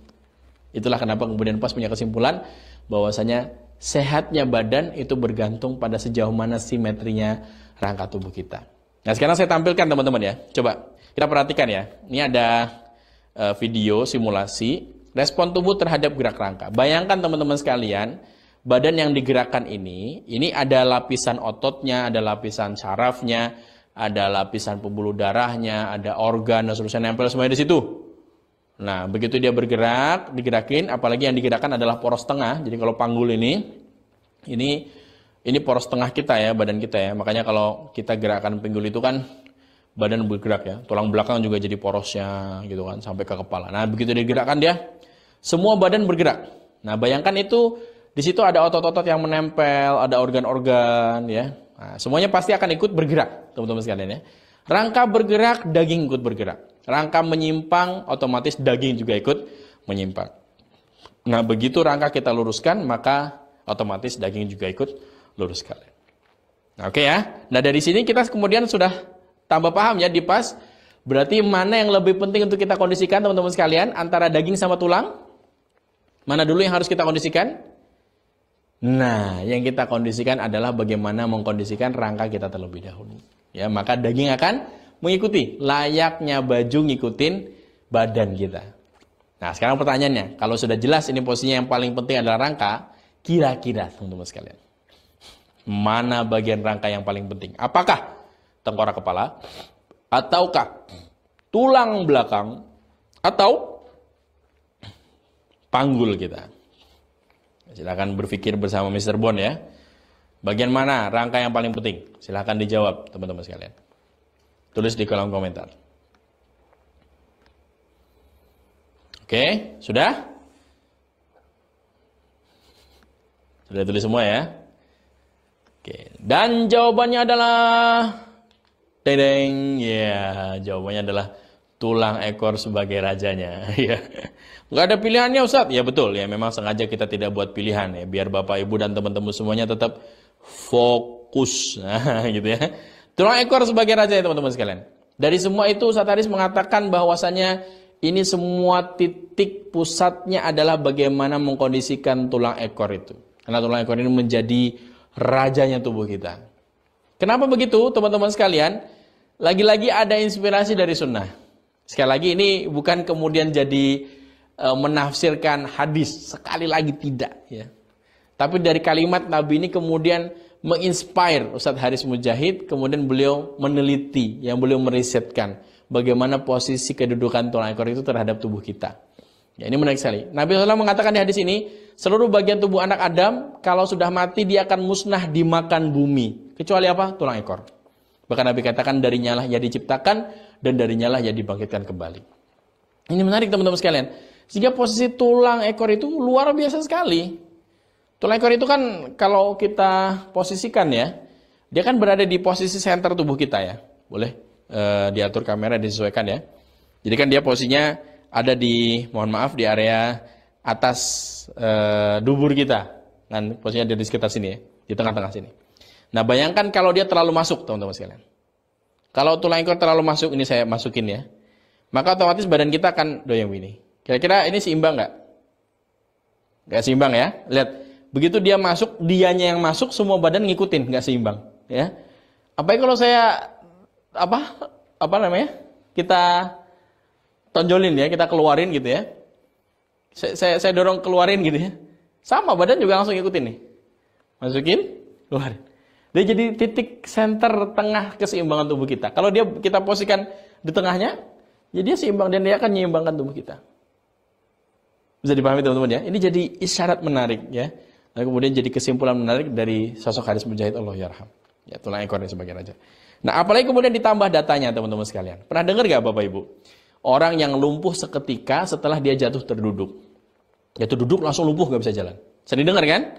Itulah kenapa kemudian pas punya kesimpulan, bahwasanya sehatnya badan itu bergantung pada sejauh mana simetrinya rangka tubuh kita. Nah sekarang saya tampilkan teman-teman ya, coba kita perhatikan ya. Ini ada video simulasi respon tubuh terhadap gerak rangka. Bayangkan teman-teman sekalian, badan yang digerakkan ini ada lapisan ototnya, ada lapisan sarafnya, ada lapisan pembuluh darahnya, ada organ dan seterusnya nempel semuanya di situ. Nah, begitu dia bergerak, digerakin, apalagi yang digerakkan adalah poros tengah. Jadi kalau panggul ini poros tengah kita ya, badan kita ya. Makanya kalau kita gerakan pinggul itu kan badan bergerak ya. Tulang belakang juga jadi porosnya gitu kan sampai ke kepala. Nah, begitu digerakkan dia, semua badan bergerak. Nah, bayangkan itu di situ ada otot-otot yang menempel, ada organ-organ ya. Nah, semuanya pasti akan ikut bergerak, teman-teman sekalian ya. Rangka bergerak, daging ikut bergerak. Rangka menyimpang, otomatis daging juga ikut menyimpang. Nah, begitu rangka kita luruskan, maka otomatis daging juga ikut lurus sekalian. Nah, oke ya. Nah, dari sini kita kemudian sudah tambah paham ya, dipas. Berarti mana yang lebih penting untuk kita kondisikan, teman-teman sekalian, antara daging sama tulang? Mana dulu yang harus kita kondisikan? Nah, yang kita kondisikan adalah bagaimana mengkondisikan rangka kita terlebih dahulu. Ya, maka daging akan mengikuti. Layaknya baju ngikutin badan kita. Nah, sekarang pertanyaannya, kalau sudah jelas ini posisinya yang paling penting adalah rangka, kira-kira teman-teman sekalian, mana bagian rangka yang paling penting? Apakah tengkorak kepala, ataukah tulang belakang, atau panggul kita? Silakan berpikir bersama Mr. Bond ya. Bagian mana rangka yang paling penting? Silakan dijawab teman-teman sekalian. Tulis di kolom komentar. Oke, sudah? Sudah tulis semua ya? Oke, dan jawabannya adalah deng, ya, jawabannya adalah tulang ekor sebagai rajanya. Ya, nggak ada pilihannya Ustadz. Ya betul ya, memang sengaja kita tidak buat pilihan ya, biar Bapak Ibu dan teman-teman semuanya tetap fokus. Nah, gitu ya. Tulang ekor sebagai raja ya teman-teman sekalian. Dari semua itu Ustadz Haris mengatakan bahwasannya ini semua titik pusatnya adalah bagaimana mengkondisikan tulang ekor itu. Karena tulang ekor ini menjadi rajanya tubuh kita. Kenapa begitu teman-teman sekalian? Lagi-lagi ada inspirasi dari sunnah. Sekali lagi ini bukan kemudian jadi menafsirkan hadis. Sekali lagi tidak ya. Tapi dari kalimat Nabi ini kemudian menginspire Ustadz Haris Mujahid, kemudian beliau meneliti, yang beliau merisetkan bagaimana posisi kedudukan tulang ekor itu terhadap tubuh kita. Ya, ini menarik sekali. Nabi SAW mengatakan di hadis ini, seluruh bagian tubuh anak Adam kalau sudah mati dia akan musnah dimakan bumi, kecuali apa? Tulang ekor. Bahkan Nabi katakan darinya lah ia diciptakan dan darinya lah ia dibangkitkan kembali. Ini menarik teman-teman sekalian. Sehingga posisi tulang ekor itu luar biasa sekali. Tulang ekor itu kan kalau kita posisikan ya, dia kan berada di posisi center tubuh kita ya. Boleh diatur kamera disesuaikan ya. Jadi kan dia posisinya ada di, mohon maaf, di area atas dubur kita. Kan posisinya ada di sekitar sini ya, di tengah-tengah sini. Nah bayangkan kalau dia terlalu masuk teman-teman sekalian. Kalau tulang ekor terlalu masuk, ini saya masukin ya. maka otomatis badan kita akan doyong ini. Kira-kira ini seimbang nggak? Nggak seimbang ya. Lihat, begitu dia masuk, dianya yang masuk, semua badan ngikutin, nggak seimbang. Ya. Apalagi kalau saya apa namanya? Kita tonjolin ya, kita keluarin gitu ya. Saya dorong keluarin gitu ya. Sama badan juga langsung ngikutin nih. Masukin, keluarin. Dia jadi titik center tengah keseimbangan tubuh kita. Kalau kita posisikan di tengahnya, jadi dia seimbang dan dia akan menyeimbangkan tubuh kita. Bisa dipahami teman-teman ya? Ini jadi isyarat menarik ya. Lalu kemudian jadi kesimpulan menarik dari sosok Haris Mujahid, Allah yarham. Ya, tulang ekor dan sebagainya aja. Nah, apalagi kemudian ditambah datanya teman-teman sekalian. Pernah dengar gak Bapak Ibu? Orang yang lumpuh seketika setelah dia jatuh terduduk. Jatuh duduk langsung lumpuh, gak bisa jalan. Sering dengar kan?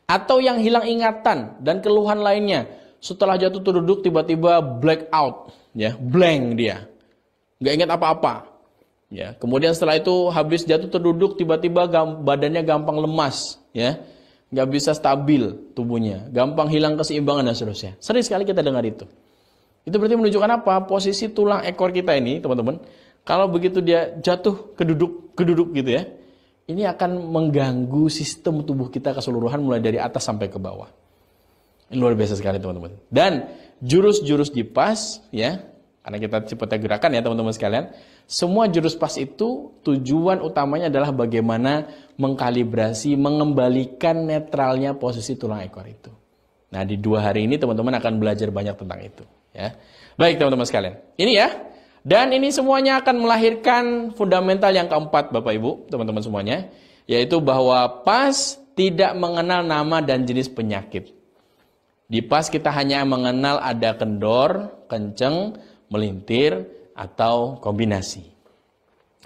Atau yang hilang ingatan dan keluhan lainnya. Setelah jatuh terduduk tiba-tiba black out. Ya, blank dia. Gak ingat apa-apa. Ya, kemudian setelah itu habis jatuh terduduk tiba-tiba badannya gampang lemas. Ya, gak bisa stabil tubuhnya. Gampang hilang keseimbangan dan seterusnya. Sering sekali kita dengar itu. Itu berarti menunjukkan apa? Posisi tulang ekor kita ini, teman-teman. Kalau begitu dia jatuh keduduk gitu ya. Ini akan mengganggu sistem tubuh kita keseluruhan mulai dari atas sampai ke bawah. Ini luar biasa sekali teman-teman. Dan jurus-jurus di PAS ya, karena kita cepatnya gerakan ya teman-teman sekalian. Semua jurus PAS itu tujuan utamanya adalah bagaimana mengkalibrasi, mengembalikan netralnya posisi tulang ekor itu. Nah di 2 hari ini teman-teman akan belajar banyak tentang itu. Ya. Baik teman-teman sekalian. Ini ya. Dan ini semuanya akan melahirkan fundamental yang keempat Bapak Ibu, teman-teman semuanya. Yaitu bahwa PAS tidak mengenal nama dan jenis penyakit. Di PAS kita hanya mengenal ada kendor, kenceng, melintir, atau kombinasi.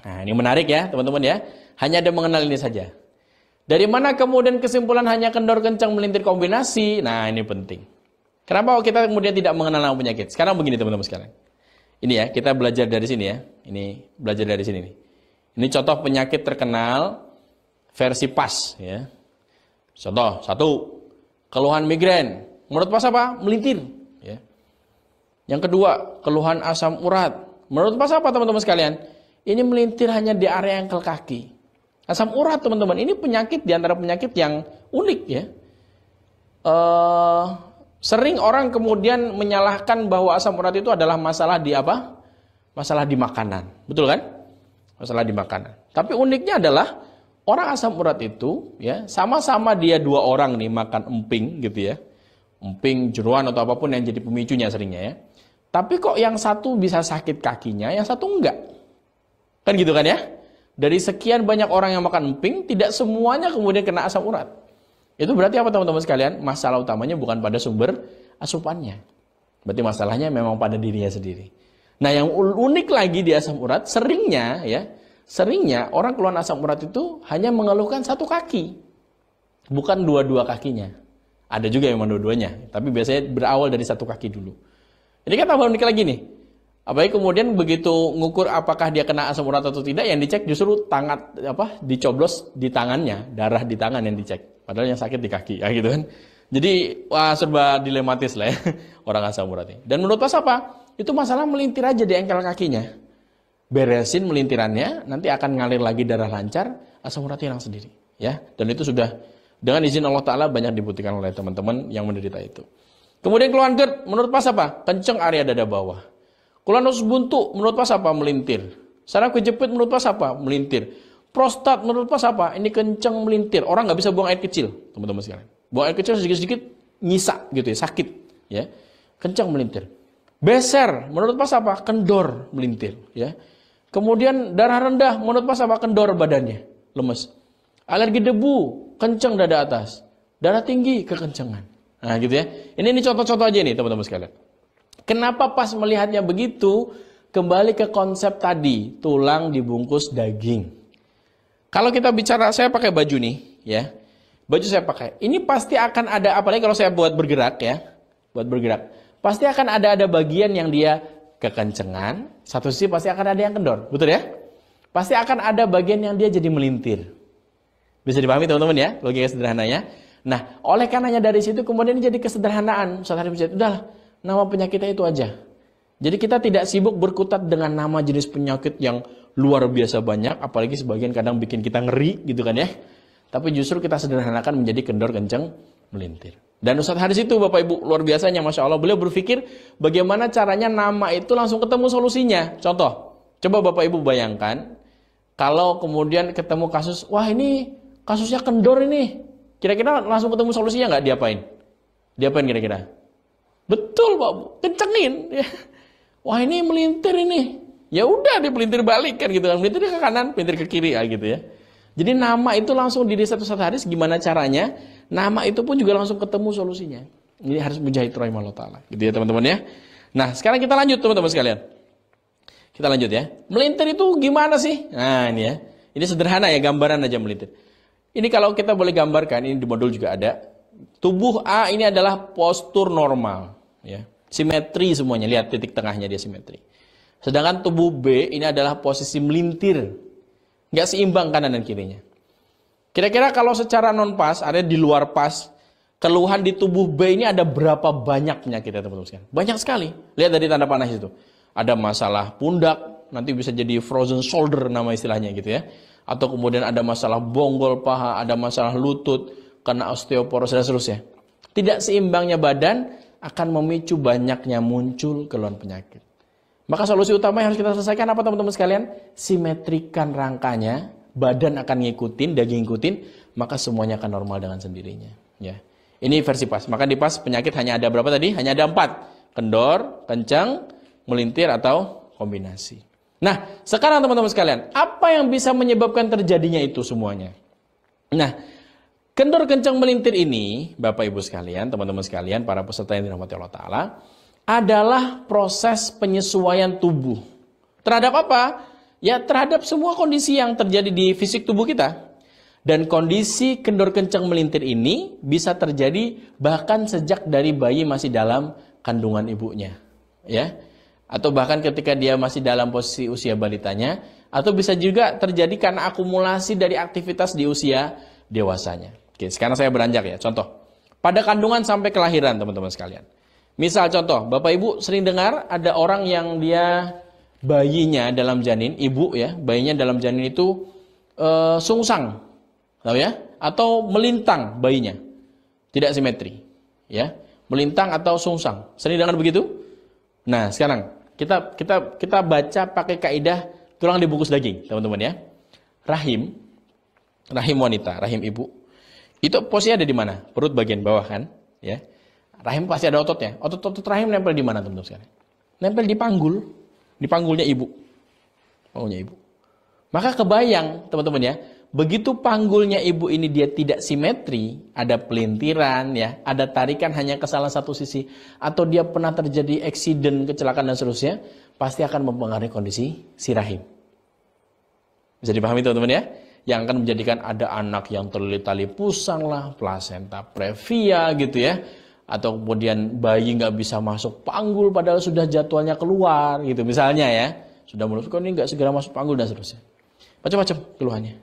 Nah ini menarik ya teman-teman ya. Hanya ada mengenal ini saja. Dari mana kemudian kesimpulan hanya kendor, kenceng, melintir, kombinasi? Nah ini penting. Kenapa kita kemudian tidak mengenal nama penyakit? Sekarang begini teman-teman sekalian. Ini ya, kita belajar dari sini ya. Ini belajar dari sini nih. Ini contoh penyakit terkenal versi PAS ya. Contoh, 1. Keluhan migrain. Menurut PAS apa? Melintir ya. Yang kedua, keluhan asam urat. Menurut PAS apa teman-teman sekalian? Ini melintir hanya di area ankle kaki. Asam urat teman-teman, ini penyakit di antara penyakit yang unik ya. Sering orang kemudian menyalahkan bahwa asam urat itu adalah masalah di apa? Masalah di makanan. Betul kan? Masalah di makanan. Tapi uniknya adalah orang asam urat itu ya, sama-sama dia 2 orang nih makan emping gitu ya. Emping, jeruan atau apapun yang jadi pemicunya seringnya ya. Tapi kok yang satu bisa sakit kakinya, yang satu enggak. Kan gitu kan ya? Dari sekian banyak orang yang makan emping, tidak semuanya kemudian kena asam urat. Itu berarti apa teman-teman sekalian? Masalah utamanya bukan pada sumber asupannya. Berarti masalahnya memang pada dirinya sendiri. Nah yang unik lagi di asam urat, seringnya orang keluhan asam urat itu hanya mengeluhkan 1 kaki. Bukan 2 kakinya. Ada juga yang dua-duanya. Tapi biasanya berawal dari 1 kaki dulu. Ini kan tambah unik lagi nih. Apalagi kemudian begitu ngukur apakah dia kena asam urat atau tidak, yang dicek justru dicoblos di tangannya, darah di tangan yang dicek. Padahal yang sakit di kaki, ya gitu kan. Jadi, wah serba dilematis lah ya, orang asam urat ini. Dan menurut PAS apa? Itu masalah melintir aja di ankle kakinya. Beresin melintirannya, nanti akan ngalir lagi darah lancar, asam urat hilang sendiri. Ya, dan itu sudah dengan izin Allah Ta'ala banyak dibuktikan oleh teman-teman yang menderita itu. Kemudian keluhan GERD, menurut PAS apa? Kenceng area dada bawah. Keluhan usus buntu, menurut PAS apa? Melintir. Saraf kejepit, menurut PAS apa? Melintir. Prostat menurut PAS apa? Ini kenceng melintir. Orang nggak bisa buang air kecil, teman-teman sekalian. Buang air kecil sedikit-sedikit nyisa gitu ya, sakit ya. Kenceng melintir. Beser menurut PAS apa? Kendor melintir ya. Kemudian darah rendah menurut PAS apa? Kendor badannya, lemes. Alergi debu, kenceng dada atas. Darah tinggi, kekencengan. Nah gitu ya. Ini contoh-contoh aja nih teman-teman sekalian. Kenapa PAS melihatnya begitu? Kembali ke konsep tadi, tulang dibungkus daging. Kalau kita bicara, saya pakai baju nih, ya. Baju saya pakai. Ini pasti akan ada, apalagi kalau saya buat bergerak ya. Buat bergerak. Pasti akan ada bagian yang dia kekencengan. Satu sisi pasti akan ada yang kendor. Betul ya? Pasti akan ada bagian yang dia jadi melintir. Bisa dipahami teman-teman ya? Logika sederhananya. Nah, oleh karenanya dari situ kemudian jadi kesederhanaan. Ustaz Haris Mujahid, udahlah, nama penyakitnya itu aja. Jadi kita tidak sibuk berkutat dengan nama jenis penyakit yang luar biasa banyak, apalagi sebagian kadang bikin kita ngeri gitu kan ya. Tapi justru kita sederhanakan menjadi kendor kenceng melintir. Dan Ustadz Haris itu Bapak Ibu luar biasanya, Masya Allah, beliau berpikir bagaimana caranya nama itu langsung ketemu solusinya. Contoh, coba Bapak Ibu bayangkan kalau kemudian ketemu kasus, wah ini kasusnya kendor ini, kira-kira langsung ketemu solusinya nggak? Diapain? Diapain kira-kira? Betul Pak Bu, kencengin. Wah ini melintir ini, ya udah dipelintir balik kan gitu kan, melintir ke kanan, melintir ke kiri ya gitu ya. Jadi nama itu langsung di desa Ustadz Haris, gimana caranya? Nama itu pun juga langsung ketemu solusinya. Ini harus mujahid rahimahullah ta'ala. Gitu ya teman-teman ya. Nah sekarang kita lanjut teman-teman sekalian. Kita lanjut ya. Melintir itu gimana sih? Nah ini ya. Ini sederhana ya, gambaran aja melintir. Ini kalau kita boleh gambarkan, ini di modul juga ada. Tubuh A ini adalah postur normal. Ya. Simetri semuanya. Lihat titik tengahnya dia simetri. Sedangkan tubuh B ini adalah posisi melintir. Nggak seimbang kanan dan kirinya. Kira-kira kalau secara non pas, ada di luar pas, keluhan di tubuh B ini ada berapa banyak penyakitnya teman-teman sekalian? Banyak sekali. Lihat dari tanda panah itu. Ada masalah pundak, nanti bisa jadi frozen shoulder nama istilahnya gitu ya. Atau kemudian ada masalah bonggol paha, ada masalah lutut, kena osteoporosis dan seterusnya. Tidak seimbangnya badan akan memicu banyaknya muncul keluhan penyakit. Maka solusi utama yang harus kita selesaikan apa teman-teman sekalian? Simetrikan rangkanya, badan akan ngikutin, daging ngikutin, maka semuanya akan normal dengan sendirinya. Ya, ini versi pas. Maka di pas penyakit hanya ada berapa tadi? Hanya ada 4. Kendor, kencang, melintir atau kombinasi. Nah, sekarang teman-teman sekalian, apa yang bisa menyebabkan terjadinya itu semuanya? Nah, kendor, kencang, melintir ini, Bapak Ibu sekalian, teman-teman sekalian, para peserta yang dirahmati Allah Ta'ala, adalah proses penyesuaian tubuh. Terhadap apa? Ya terhadap semua kondisi yang terjadi di fisik tubuh kita. Dan kondisi kendor kencang melintir ini bisa terjadi bahkan sejak dari bayi masih dalam kandungan ibunya. Ya. Atau bahkan ketika dia masih dalam posisi usia balitanya. Atau bisa juga terjadi karena akumulasi dari aktivitas di usia dewasanya. Oke, sekarang saya beranjak ya. Contoh, pada kandungan sampai kelahiran teman-teman sekalian. Misal contoh, Bapak Ibu sering dengar ada orang yang dia bayinya dalam janin, ibu ya, bayinya dalam janin itu sungsang, tahu ya? Atau melintang bayinya, tidak simetri, ya, melintang atau sungsang. Sering dengar begitu? Nah, sekarang kita baca pakai kaidah tulang dibungkus daging, teman-teman ya. Rahim wanita, rahim ibu, itu posisinya ada di mana? Perut bagian bawah kan, ya. Rahim pasti ada ototnya. Otot-otot rahim nempel di mana teman-teman sekalian? Nempel di panggul. Di panggulnya ibu. Panggulnya ibu. Maka kebayang teman-teman ya, begitu panggulnya ibu ini dia tidak simetri, ada pelintiran ya, ada tarikan hanya ke salah satu sisi, atau dia pernah terjadi eksiden, kecelakaan dan seterusnya, pasti akan mempengaruhi kondisi si rahim. Bisa dipahami teman-teman ya? Yang akan menjadikan ada anak yang terlilit tali pusang lah, plasenta previa gitu ya. Atau kemudian bayi nggak bisa masuk panggul padahal sudah jadwalnya keluar gitu misalnya ya, sudah mulus kok ini nggak segera masuk panggul dan seterusnya, macam-macam keluhannya.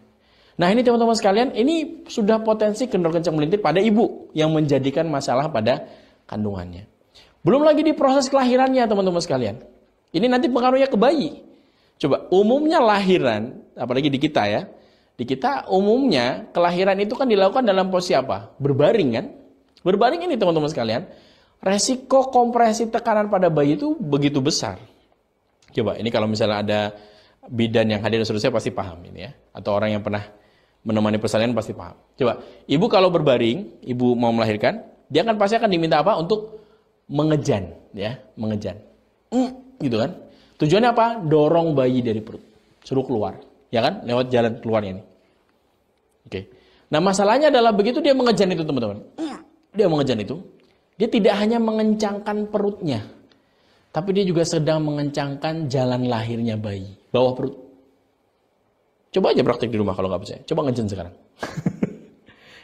Nah ini teman-teman sekalian, ini sudah potensi kendor kencang melintir pada ibu yang menjadikan masalah pada kandungannya. Belum lagi di proses kelahirannya teman-teman sekalian, ini nanti pengaruhnya ke bayi. Coba umumnya lahiran, apalagi di kita ya, di kita umumnya kelahiran itu kan dilakukan dalam posisi apa? Berbaring kan? Berbaring ini teman-teman sekalian, resiko kompresi tekanan pada bayi itu begitu besar. Coba ini kalau misalnya ada bidan yang hadir seterusnya pasti paham ini ya. Atau orang yang pernah menemani persalinan pasti paham. Coba, ibu kalau berbaring, ibu mau melahirkan, dia kan pasti akan diminta apa? Untuk mengejan, ya, mengejan. Gitu kan. Tujuannya apa? Dorong bayi dari perut. Suruh keluar, ya kan? Lewat jalan keluarnya nih. Oke. Nah masalahnya adalah begitu dia mengejan itu teman-teman. Dia mengejan itu, dia tidak hanya mengencangkan perutnya, tapi dia juga sedang mengencangkan jalan lahirnya bayi, bawah perut. Coba aja praktik di rumah kalau nggak percaya. Coba ngejen sekarang.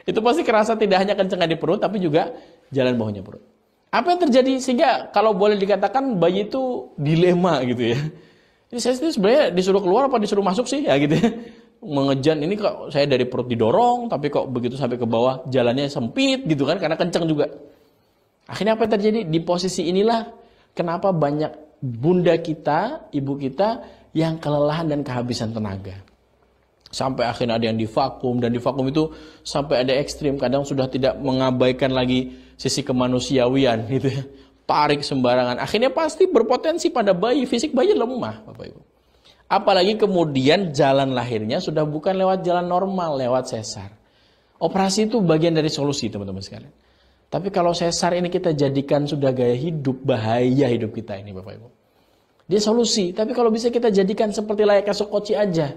Itu pasti kerasa tidak hanya kencang di perut, tapi juga jalan bawahnya perut. Apa yang terjadi sehingga kalau boleh dikatakan bayi itu dilema gitu ya. Ini saya sebenarnya disuruh keluar apa disuruh masuk sih ya gitu ya. Mengejan ini kok saya dari perut didorong, tapi kok begitu sampai ke bawah jalannya sempit gitu kan, karena kencang juga. Akhirnya apa yang terjadi? Di posisi inilah kenapa banyak bunda kita, ibu kita yang kelelahan dan kehabisan tenaga. Sampai akhirnya ada yang divakum, dan divakum itu sampai ada ekstrim, kadang sudah tidak mengabaikan lagi sisi kemanusiawian gitu ya. Tarik sembarangan. Akhirnya pasti berpotensi pada bayi, fisik bayi lemah, Bapak Ibu. Apalagi kemudian jalan lahirnya sudah bukan lewat jalan normal, lewat sesar. Operasi itu bagian dari solusi, teman-teman sekalian. Tapi kalau sesar ini kita jadikan sudah gaya hidup, bahaya hidup kita ini, Bapak Ibu. Dia solusi, tapi kalau bisa kita jadikan seperti layaknya skoci aja.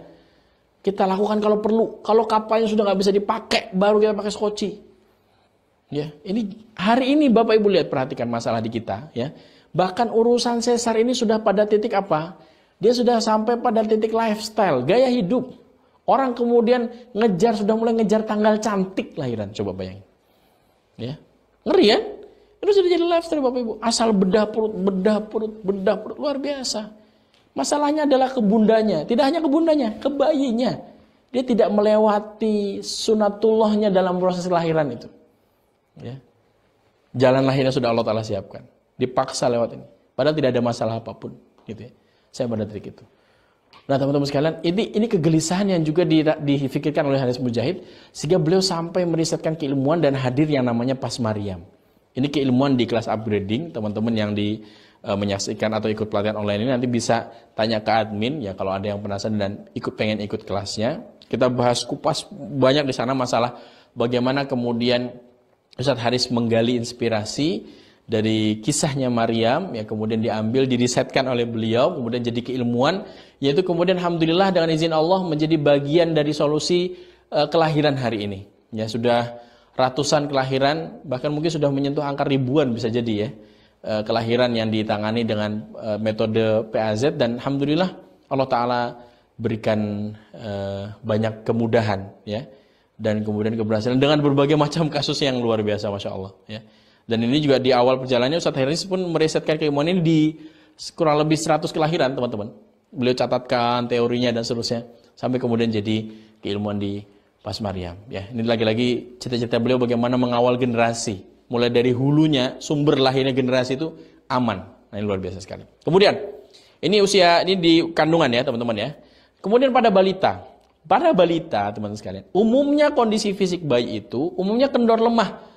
Kita lakukan kalau perlu. Kalau kapalnya sudah nggak bisa dipakai, baru kita pakai skoci. Ya, ini hari ini Bapak Ibu lihat, perhatikan masalah di kita. Ya, bahkan urusan sesar ini sudah pada titik apa? Dia sudah sampai pada titik lifestyle, gaya hidup. Orang kemudian sudah mulai ngejar tanggal cantik lahiran. Coba bayangin. Ya, ngeri ya? Itu sudah jadi lifestyle Bapak Ibu. Asal bedah perut, luar biasa. Masalahnya adalah ke bundanya. Tidak hanya ke bundanya, ke bayinya. Dia tidak melewati sunatullahnya dalam proses kelahiran itu. Ya. Jalan lahirnya sudah Allah Ta'ala siapkan. Dipaksa lewat ini. Padahal tidak ada masalah apapun. Gitu ya. Saya pada titik itu. Nah teman-teman sekalian, ini kegelisahan yang juga difikirkan oleh Haris Mujahid. Sehingga beliau sampai merisetkan keilmuan dan hadir yang namanya Pas Maryam. Ini keilmuan di kelas upgrading. Teman-teman yang menyaksikan atau ikut pelatihan online ini nanti bisa tanya ke admin ya kalau ada yang penasaran dan pengen ikut kelasnya. Kita bahas kupas banyak di sana masalah bagaimana kemudian Ustadz Haris menggali inspirasi dari kisahnya Maryam ya, kemudian diambil, dirisetkan oleh beliau, kemudian jadi keilmuan, yaitu kemudian alhamdulillah dengan izin Allah menjadi bagian dari solusi kelahiran hari ini. Ya sudah ratusan kelahiran, bahkan mungkin sudah menyentuh angka ribuan bisa jadi ya. Kelahiran yang ditangani dengan metode PAZ, dan alhamdulillah Allah Ta'ala berikan banyak kemudahan ya, dan kemudian keberhasilan dengan berbagai macam kasus yang luar biasa, Masya Allah ya. Dan ini juga di awal perjalanannya Ustadz Haris pun merisetkan keilmuan ini di kurang lebih 100 kelahiran teman-teman. Beliau catatkan teorinya dan seterusnya sampai kemudian jadi keilmuan di Pas Maryam ya. Ini lagi-lagi cita-cita beliau bagaimana mengawal generasi, mulai dari hulunya, sumber lahirnya generasi itu aman. Nah ini luar biasa sekali. Kemudian, ini usia, ini di kandungan ya teman-teman ya. Kemudian pada balita teman-teman sekalian, umumnya kondisi fisik bayi itu, umumnya kendor lemah.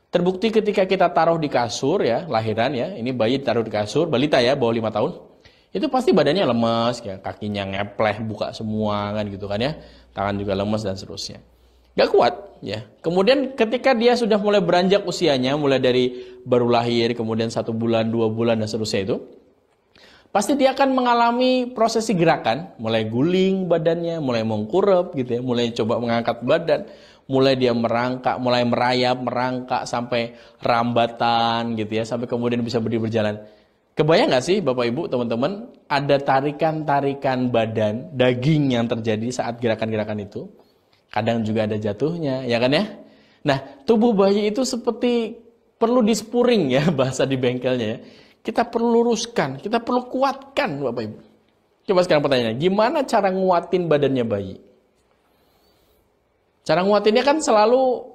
Terbukti ketika kita taruh di kasur ya, lahiran ya, ini bayi taruh di kasur, balita ya, bawah 5 tahun. Itu pasti badannya lemes, ya, kakinya ngepleh, buka semua kan gitu kan ya. Tangan juga lemes dan seterusnya. Gak kuat ya. Kemudian ketika dia sudah mulai beranjak usianya, mulai dari baru lahir, kemudian 1 bulan, 2 bulan dan seterusnya itu, pasti dia akan mengalami prosesi gerakan, mulai guling badannya, mulai mengkurep gitu ya, mulai coba mengangkat badan, mulai dia merangkak, mulai merayap, merangkak sampai rambatan gitu ya, sampai kemudian bisa berdiri berjalan. Kebayang nggak sih Bapak Ibu, teman-teman, ada tarikan-tarikan badan, daging yang terjadi saat gerakan-gerakan itu. Kadang juga ada jatuhnya, ya kan ya? Nah, tubuh bayi itu seperti perlu dispuring ya, bahasa di bengkelnya ya. Kita perlu luruskan, kita perlu kuatkan Bapak Ibu. Coba sekarang pertanyaannya, gimana cara nguatin badannya bayi? Cara nguatinnya kan selalu,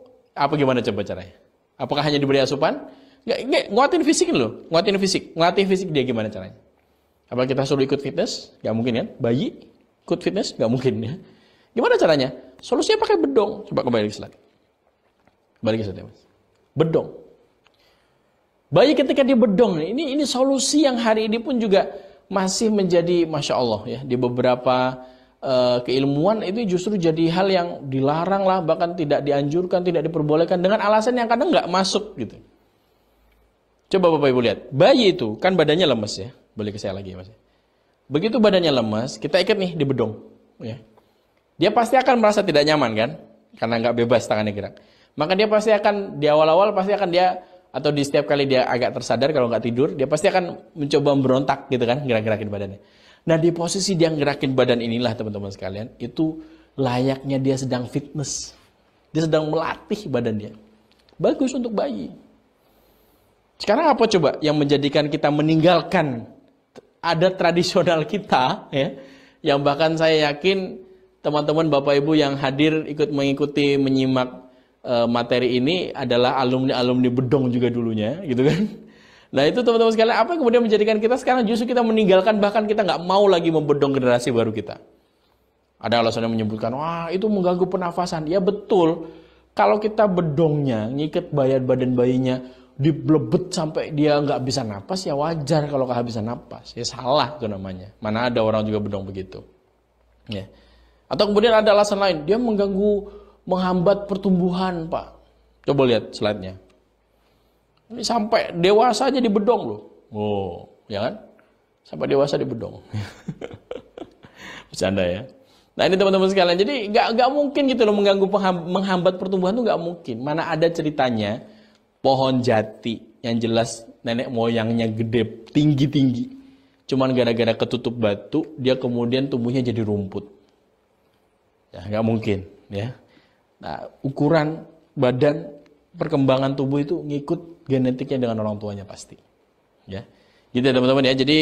gimana coba caranya? Apakah hanya diberi asupan? Nggak, nguatin fisik loh, nguatin fisik. Ngelatih fisik dia gimana caranya? Apakah kita suruh ikut fitness? Nggak mungkin kan? Bayi ikut fitness? Nggak mungkin ya. Gimana caranya? Solusinya pakai bedong. Coba kembali ke slide. Kembali ke slide, Mas. Bedong. Bayi ketika di bedong, ini solusi yang hari ini pun juga masih menjadi Masya Allah ya. Di beberapa keilmuan itu justru jadi hal yang dilarang lah, bahkan tidak dianjurkan, tidak diperbolehkan dengan alasan yang kadang nggak masuk gitu. Coba Bapak Ibu lihat, bayi itu kan badannya lemes ya, balik ke saya lagi ya Mas. Begitu badannya lemes, kita ikat nih di bedong, ya. Dia pasti akan merasa tidak nyaman kan, karena nggak bebas tangannya gerak. Maka dia pasti akan di awal-awal pasti akan dia, atau di setiap kali dia agak tersadar kalau nggak tidur, dia pasti akan mencoba memberontak gitu kan, gerak-gerakin badannya. Nah di posisi dia gerakin badan inilah teman-teman sekalian, itu layaknya dia sedang fitness. Dia sedang melatih badan dia. Bagus untuk bayi. Sekarang apa coba yang menjadikan kita meninggalkan adat tradisional kita ya, yang bahkan saya yakin teman-teman Bapak Ibu yang hadir ikut mengikuti menyimak materi ini adalah alumni-alumni bedong juga dulunya gitu kan. Nah itu teman-teman sekalian, apa yang kemudian menjadikan kita sekarang justru kita meninggalkan, bahkan kita nggak mau lagi membedong generasi baru kita. Ada alasan yang menyebutkan, wah itu mengganggu pernafasan. Ya betul, kalau kita bedongnya, ngikat badan bayinya, diblebet sampai dia nggak bisa napas, ya wajar kalau kehabisan napas. Ya salah itu namanya. Mana ada orang juga bedong begitu. Ya. Atau kemudian ada alasan lain, dia mengganggu, menghambat pertumbuhan, Pak. Coba lihat slide-nya. Ini sampai dewasa aja dibedong loh. Oh, ya kan? Sampai dewasa dibedong. Bercanda ya. Nah ini teman-teman sekalian, jadi nggak mungkin gitu loh mengganggu, menghambat pertumbuhan tuh nggak mungkin. Mana ada ceritanya pohon jati yang jelas nenek moyangnya gede, tinggi-tinggi. Cuman gara-gara ketutup batu, dia kemudian tumbuhnya jadi rumput. Ya nggak mungkin ya. Nah ukuran badan, perkembangan tubuh itu ngikut genetiknya dengan orang tuanya pasti. Ya, gitu ya teman-teman ya. Jadi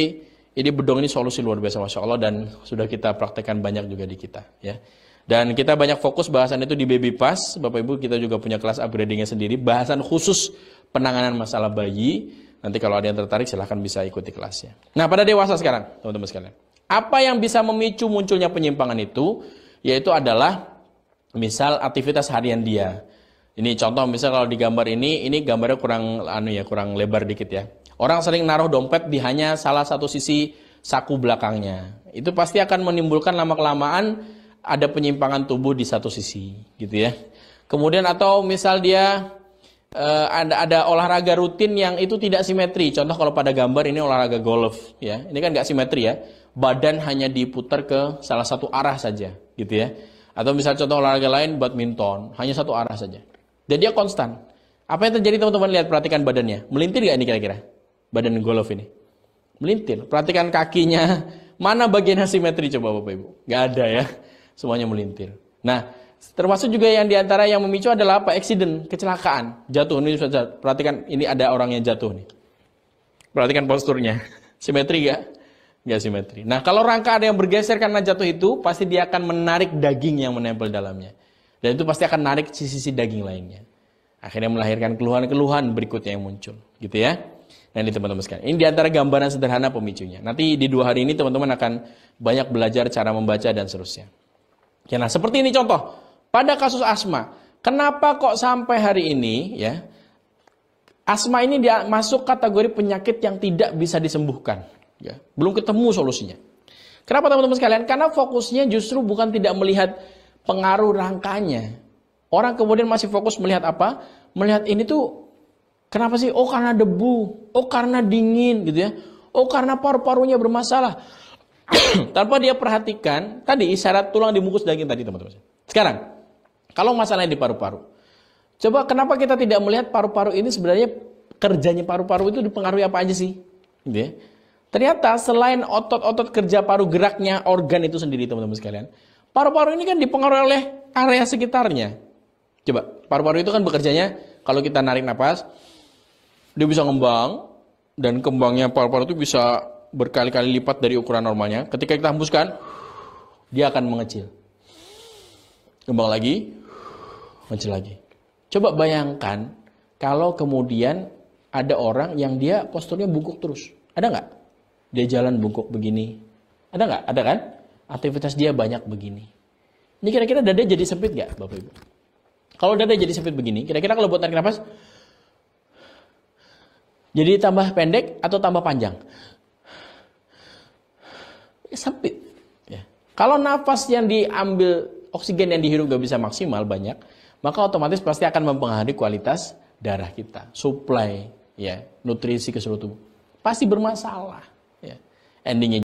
ini bedong ini solusi luar biasa Masya Allah, dan sudah kita praktekkan banyak juga di kita ya. Dan kita banyak fokus bahasan itu di Baby Pass. Bapak Ibu, kita juga punya kelas upgradingnya sendiri, bahasan khusus penanganan masalah bayi. Nanti kalau ada yang tertarik silahkan bisa ikuti kelasnya. Nah pada dewasa sekarang teman-teman sekalian, apa yang bisa memicu munculnya penyimpangan itu? Yaitu adalah misal aktivitas harian dia. Ini contoh misal kalau di gambar ini gambarnya kurang lebar dikit ya. Orang sering naruh dompet di hanya salah satu sisi saku belakangnya. Itu pasti akan menimbulkan lama-kelamaan ada penyimpangan tubuh di satu sisi, gitu ya. Kemudian atau misal dia ada olahraga rutin yang itu tidak simetri. Contoh kalau pada gambar ini olahraga golf, ya. Ini kan nggak simetri ya. Badan hanya diputar ke salah satu arah saja, gitu ya. Atau misal contoh olahraga lain badminton, hanya satu arah saja. Dan dia konstan. Apa yang terjadi teman-teman? Lihat, perhatikan badannya. Melintir nggak ini kira-kira? Badan golf ini melintir. Perhatikan kakinya, mana bagian simetri coba Bapak Ibu? Nggak ada ya, semuanya melintir. Nah, termasuk juga yang diantara yang memicu adalah apa? Accident, kecelakaan, jatuh. Ini perhatikan, ini ada orang yang jatuh nih. Perhatikan posturnya, simetri nggak? Nggak simetri. Nah, kalau rangka ada yang bergeser karena jatuh itu, pasti dia akan menarik daging yang menempel dalamnya, dan itu pasti akan menarik sisi-sisi daging lainnya. Akhirnya melahirkan keluhan-keluhan berikutnya yang muncul, gitu ya. Nah ini teman-teman sekalian, ini diantara gambaran sederhana pemicunya. Nanti di 2 hari ini teman-teman akan banyak belajar cara membaca dan seterusnya. Ya, nah seperti ini contoh, pada kasus asma, kenapa kok sampai hari ini ya, asma ini dia masuk kategori penyakit yang tidak bisa disembuhkan. Ya, belum ketemu solusinya. Kenapa teman-teman sekalian? Karena fokusnya justru bukan tidak melihat pengaruh rangkanya. Orang kemudian masih fokus melihat apa? Melihat ini tuh kenapa sih? Oh karena debu, oh karena dingin gitu ya. Oh karena paru-parunya bermasalah. Tanpa dia perhatikan tadi isyarat tulang dibungkus daging tadi teman-teman. Sekarang, kalau masalahnya di paru-paru. Coba kenapa kita tidak melihat paru-paru ini sebenarnya kerjanya paru-paru itu dipengaruhi apa aja sih? Gitu ya. Ternyata selain otot-otot kerja paru geraknya organ itu sendiri teman-teman sekalian. Paru-paru ini kan dipengaruhi oleh area sekitarnya. Coba, paru-paru itu kan bekerjanya kalau kita narik napas, dia bisa ngembang, dan kembangnya paru-paru itu bisa berkali-kali lipat dari ukuran normalnya. Ketika kita hembuskan, dia akan mengecil. Kembang lagi, mengecil lagi. Coba bayangkan, kalau kemudian ada orang yang dia posturnya bungkuk terus. Ada nggak? Dia jalan bungkuk begini. Ada nggak? Ada kan? Aktivitas dia banyak begini. Ini kira-kira dada jadi sempit nggak, Bapak Ibu? Kalau dada jadi sempit begini, kira-kira kalau buat tarik nafas, jadi tambah pendek atau tambah panjang? Sempit. Ya. Kalau nafas yang diambil, oksigen yang dihirup gak bisa maksimal banyak, maka otomatis pasti akan mempengaruhi kualitas darah kita, supply, ya, nutrisi ke seluruh tubuh. Pasti bermasalah. Ya. Endingnya